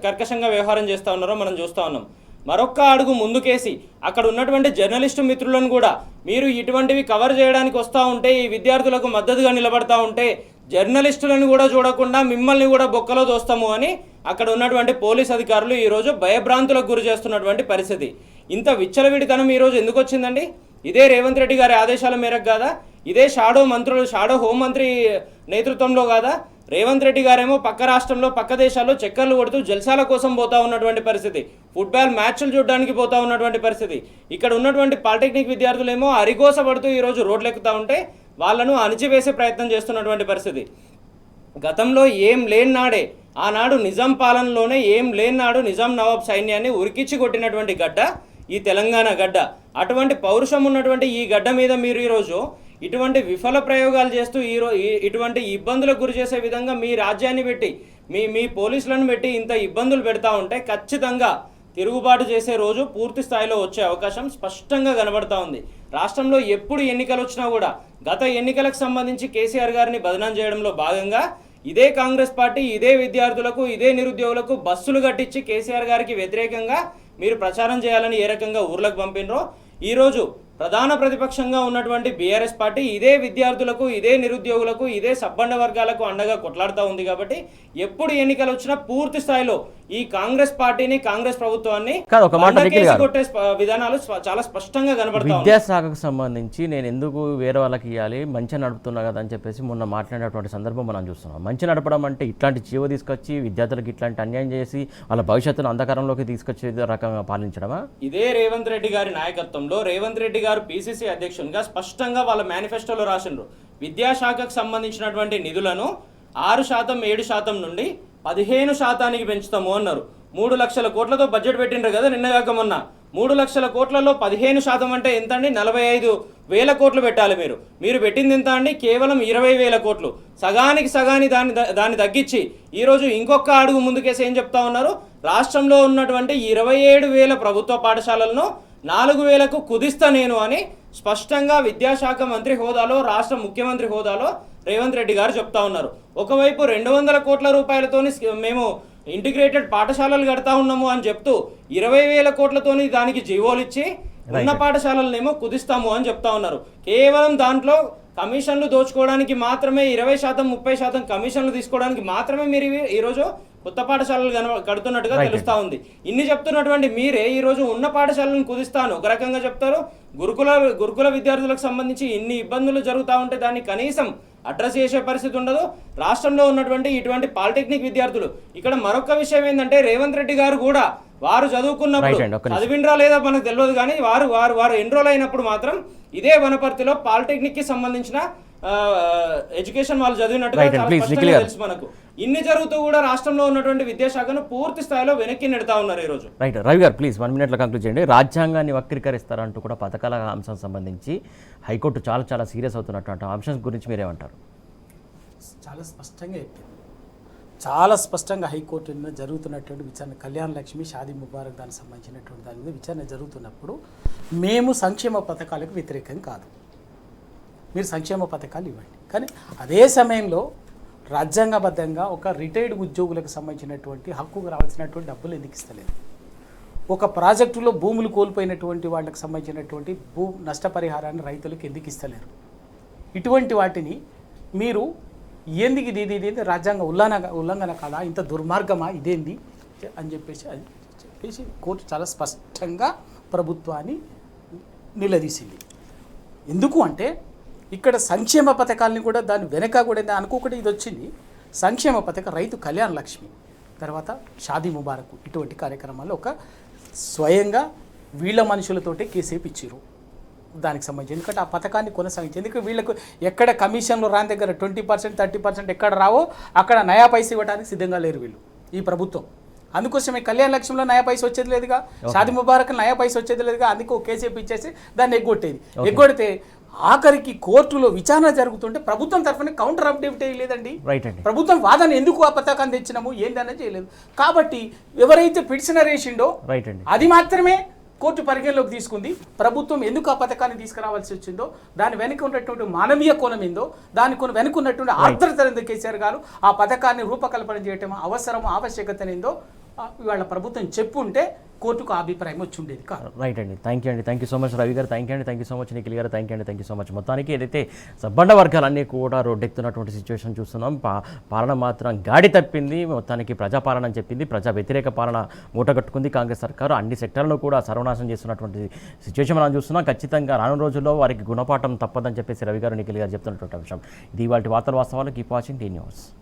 కర్కశంగా వ్యవహారం చేస్తూ ఉన్నారో మనం చూస్తూ ఉన్నాం. మరొక్క అడుగు ముందుకేసి అక్కడ ఉన్నటువంటి జర్నలిస్టు మిత్రులను కూడా మీరు ఇటువంటివి కవర్ చేయడానికి వస్తూ ఉంటే, ఈ విద్యార్థులకు మద్దతుగా నిలబడతా ఉంటే జర్నలిస్టులను కూడా చూడకుండా మిమ్మల్ని కూడా బొక్కలో దోస్తాము అని అక్కడ ఉన్నటువంటి పోలీస్ అధికారులు ఈరోజు భయభ్రాంతులకు గురి చేస్తున్నటువంటి పరిస్థితి. ఇంత విచ్చలవిడితనం ఈరోజు ఎందుకు వచ్చిందండి? ఇదే రేవంత్ రెడ్డి గారి ఆదేశాల మేరకు కాదా? ఇదే షాడో హోంమంత్రి నేతృత్వంలో కాదా? రేవంత్ రెడ్డి గారేమో పక్క రాష్ట్రంలో పక్క దేశాల్లో చక్కర్లు కొడుతూ జల్సాల కోసం పోతా ఉన్నటువంటి పరిస్థితి, ఫుట్బాల్ మ్యాచ్లు చూడడానికి పోతా ఉన్నటువంటి పరిస్థితి. ఇక్కడ ఉన్నటువంటి పాలిటెక్నిక్ విద్యార్థులేమో అరిగోసపడుతూ ఈరోజు రోడ్లు ఎక్కుతూ ఉంటే వాళ్ళను అణిచివేసే ప్రయత్నం చేస్తున్నటువంటి పరిస్థితి. గతంలో ఏం లేని నాడే, ఆనాడు నిజాం పాలనలోనే ఏం లేని నాడు నిజాం నవాబ్ సైన్యాన్ని ఉరికిచ్చి కొట్టినటువంటి గడ్డ ఈ తెలంగాణ గడ్డ. అటువంటి పౌరుషం ఉన్నటువంటి ఈ గడ్డ మీద మీరు ఈరోజు ఇటువంటి విఫల ప్రయోగాలు చేస్తూ ఇటువంటి ఇబ్బందులకు గురి చేసే విధంగా మీ రాజ్యాన్ని పెట్టి మీ పోలీసులను పెట్టి ఇంత ఇబ్బందులు పెడతా ఉంటే ఖచ్చితంగా తిరుగుబాటు చేసే రోజు పూర్తి స్థాయిలో వచ్చే అవకాశం స్పష్టంగా కనబడతా ఉంది. రాష్ట్రంలో ఎప్పుడు ఎన్నికలు వచ్చినా కూడా గత ఎన్నికలకు సంబంధించి కేసీఆర్ గారిని బదనాం చేయడంలో భాగంగా ఇదే కాంగ్రెస్ పార్టీ ఇదే విద్యార్థులకు ఇదే నిరుద్యోగులకు బస్సులు కట్టించి కేసీఆర్ గారికి వ్యతిరేకంగా మీరు ప్రచారం చేయాలని ఏ రకంగా ఊర్లకు పంపినరో ఈరోజు ప్రధాన ప్రతిపక్షంగా ఉన్నటువంటి బీఆర్ఎస్ పార్టీ ఇదే విద్యార్థులకు ఇదే నిరుద్యోగులకు ఇదే సబ్బండ వర్గాలకు అండగా కొట్లాడుతూ ఉంది. కాబట్టి ఎప్పుడు ఎన్నికలు వచ్చినా పూర్తి స్థాయిలో ఈ కాంగ్రెస్ పార్టీని కాంగ్రెస్ ప్రభుత్వాన్ని కొట్టే విధానాలు చాలా స్పష్టంగా కనబడతాయి. విద్యాశాఖకు సంబంధించి నేను ఎందుకు వేరే వాళ్ళకి ఇవ్వాలి, మంచి నడుపుతున్నా కదా అని చెప్పేసి మొన్న మాట్లాడినటువంటి సందర్భం మనం చూస్తున్నాం. మంచి నడపడం అంటే ఇట్లాంటి జీవో తీసుకొచ్చి విద్యార్థులకు ఇట్లాంటి అన్యాయం చేసి వాళ్ళ భవిష్యత్తును అంధకారంలోకి తీసుకొచ్చే రకంగా పాలించడమా? ఇదే రేవంత్ రెడ్డి గారి నాయకత్వంలో రేవంత్ రెడ్డి గారు పిసిసి అధ్యక్షునిగా స్పష్టంగా వాళ్ళ మేనిఫెస్టోలో రాసిండ్రు. విద్యాశాఖకు సంబంధించినటువంటి నిధులను 6%, 7% నుండి 15% పెంచుతాము అన్నారు. 3 లక్షల కోట్లతో బడ్జెట్ పెట్టిండ్రు కదా నిన్నగాక మొన్న. 3 లక్షల కోట్లలో 15% అంటే ఎంత అండి? 45,000 కోట్లు పెట్టాలి. మీరు పెట్టింది ఎంత అండి? కేవలం 20,000 కోట్లు. సగానికి దాన్ని తగ్గించి ఈరోజు ఇంకొక అడుగు ముందుకేసి ఏం చెప్తా ఉన్నారు? రాష్ట్రంలో ఉన్నటువంటి 27,000 ప్రభుత్వ పాఠశాలలను 4,000కు కుదిస్తా నేను అని స్పష్టంగా విద్యాశాఖ మంత్రి హోదాలో రాష్ట్ర ముఖ్యమంత్రి హోదాలో రేవంత్ రెడ్డి గారు చెప్తా ఉన్నారు. ఒకవైపు 200 కోట్ల రూపాయలతోని మేము ఇంటిగ్రేటెడ్ పాఠశాలలు కడతా ఉన్నాము అని చెప్తూ 20,000 కోట్లతోని దానికి జీవోలు ఇచ్చి ఉన్న పాఠశాలలనేమో కుదిస్తాము అని చెప్తా ఉన్నారు. కేవలం దాంట్లో కమిషన్లు దోచుకోవడానికి మాత్రమే 20%, 30% కమిషన్లు తీసుకోవడానికి మాత్రమే మీరు ఈరోజు కొత్త పాఠశాలలు కడుతున్నట్టుగా తెలుస్తా ఉంది. ఇన్ని చెప్తున్నటువంటి మీరే ఈరోజు ఉన్న పాఠశాలను కుదిస్తాను ఒక రకంగా చెప్తారు. గురుకుల విద్యార్థులకు సంబంధించి ఇన్ని ఇబ్బందులు జరుగుతూ ఉంటే దాన్ని కనీసం అడ్రస్ చేసే పరిస్థితి ఉండదు. రాష్ట్రంలో ఉన్నటువంటి ఇటువంటి పాలిటెక్నిక్ విద్యార్థులు ఇక్కడ మరొక విషయం ఏంటంటే రేవంత్ రెడ్డి గారు కూడా వారు చదువుకున్నప్పుడు చదివినరా లేదా మనకు తెలియదు కానీ వారు ఎన్రోల్ అయినప్పుడు మాత్రం ఇదే వనపర్తిలో పాలిటెక్నిక్ కి సంబంధించిన ఎడ్యుకేషన్ వాళ్ళు చదివినట్టుగా తెలుసు మనకు. ఇన్ని జరుగుతూ కూడా రాష్ట్రంలో ఉన్నటువంటి విద్యాశాఖను పూర్తి స్థాయిలో వెనక్కి నెడతా ఉన్నారు ఈ రోజు. రైట్ రవి గారు ప్లీజ్ 1 minute కంక్లూడ్ చేయండి. రాజ్యాంగాన్ని వక్రీకరిస్తారంటూ కూడా పథకాల అంశం సంబంధించి హైకోర్టు చాలా సీరియస్ అవుతున్నటువంటి అంశం గురించి మీరేమంటారు? చాలా స్పష్టంగా హైకోర్టు జరుగుతున్నటువంటి విచారణ, కళ్యాణ లక్ష్మి, షాదీ ముబారక్ దానికి సంబంధించినటువంటి దాని మీద విచారణ జరుగుతున్నప్పుడు మేము సంక్షేమ పథకాలకు వ్యతిరేకం కాదు, మీరు సంక్షేమ పథకాలు ఇవ్వండి. కానీ అదే సమయంలో రాజ్యాంగబద్ధంగా ఒక రిటైర్డ్ ఉద్యోగులకు సంబంధించినటువంటి హక్కుకు రావాల్సినటువంటి డబ్బులు ఎందుకు ఇస్తలేదు? ఒక ప్రాజెక్టులో భూములు కోల్పోయినటువంటి వాళ్ళకి సంబంధించినటువంటి నష్టపరిహారాన్ని రైతులకు ఎందుకు ఇస్తలేరు? ఇటువంటి వాటిని మీరు ఎందుకు ఇది రాజ్యాంగ ఉల్లంఘన కాదా, ఇంత దుర్మార్గమా, ఇదేంది అని చెప్పేసి కోర్టు చాలా స్పష్టంగా ప్రభుత్వాన్ని నిలదీసింది. ఎందుకు అంటే ఇక్కడ సంక్షేమ పథకాలని కూడా దాని వెనక కూడా అనుకోకుండా ఇది వచ్చింది. సంక్షేమ పథకం, రైతు కళ్యాణ లక్ష్మి, తర్వాత షాదీ ముబారక్, ఇటువంటి కార్యక్రమాలు ఒక స్వయంగా వీళ్ళ మనుషులతోటే కేసేపు ఇచ్చిరు దానికి సంబంధించి. ఎందుకంటే ఆ పథకాన్ని కొనసాగించి, ఎందుకంటే వీళ్ళకు ఎక్కడ కమిషన్లు రాని దగ్గర 20%, 30% ఎక్కడ రావో అక్కడ నయా పైసా ఇవ్వడానికి సిద్ధంగా లేరు వీళ్ళు, ఈ ప్రభుత్వం. అందుకోసమే కళ్యాణ లక్ష్యంలో నయా పైసా వచ్చేది లేదుగా, షాదీ ముబారక్ నయా పైసా వచ్చేది లేదుగా, అందుకే కేసేపు ఇచ్చేసి దాన్ని ఎగ్గొడితే ఆఖరికి కోర్టులో విచారణ జరుగుతుంటే ప్రభుత్వం తరఫున కౌంటర్ అప్డేట్ లేదండి. ప్రభుత్వం వాదన ఎందుకు ఆ పథకాన్ని తెచ్చినాము ఏందనే చేయలేదు. కాబట్టి ఎవరైతే పిటిషనర్ వేసిండో అది మాత్రమే కోర్టు పరిగణలోకి తీసుకుంది. ప్రభుత్వం ఎందుకు ఆ పథకాన్ని తీసుకురావాల్సి వచ్చిందో, దాని వెనుక ఉన్నటువంటి మానవీయ కోణం ఏందో, దాని వెనుక ఉన్నటువంటి ఆర్ద్రత కేసీఆర్ గారు ఆ పథకాన్ని రూపకల్పన చేయటం అవసరమో ఆవశ్యకత ఏందో ఇవాళ ప్రభుత్వం చెప్పుంటే కోర్టుకు ఆ అభిప్రాయం వచ్చి ఉండేది కాదు. రైట్ అండి. Thank you so much Ravi గారు. Thank you so much Nikhil గారు. Thank you so much. మొత్తానికి ఏదైతే సబ్బండ వర్గాలన్నీ కూడా రోడ్డెక్కుతున్నటువంటి సిచ్యువేషన్ చూస్తున్నాం. పాలన మాత్రం గాడి తప్పింది. మొత్తానికి ప్రజాపాలన అని చెప్పింది, ప్రజా వ్యతిరేక పాలన మూటగట్టుకుంది కాంగ్రెస్ సర్కారు. అన్ని సెక్టర్లను కూడా సర్వనాశనం చేస్తున్నటువంటి సిచ్యువేషన్ మనం చూస్తున్నాం. ఖచ్చితంగా రానున్న రోజుల్లో వారికి గుణపాఠం తప్పదని చెప్పేసి రవి గారు నిఖిల్ గారు చెప్తున్నటువంటి అంశం. ఇది ఇవాళ వార్తల వాస్తవాలు. Keep watching tea news.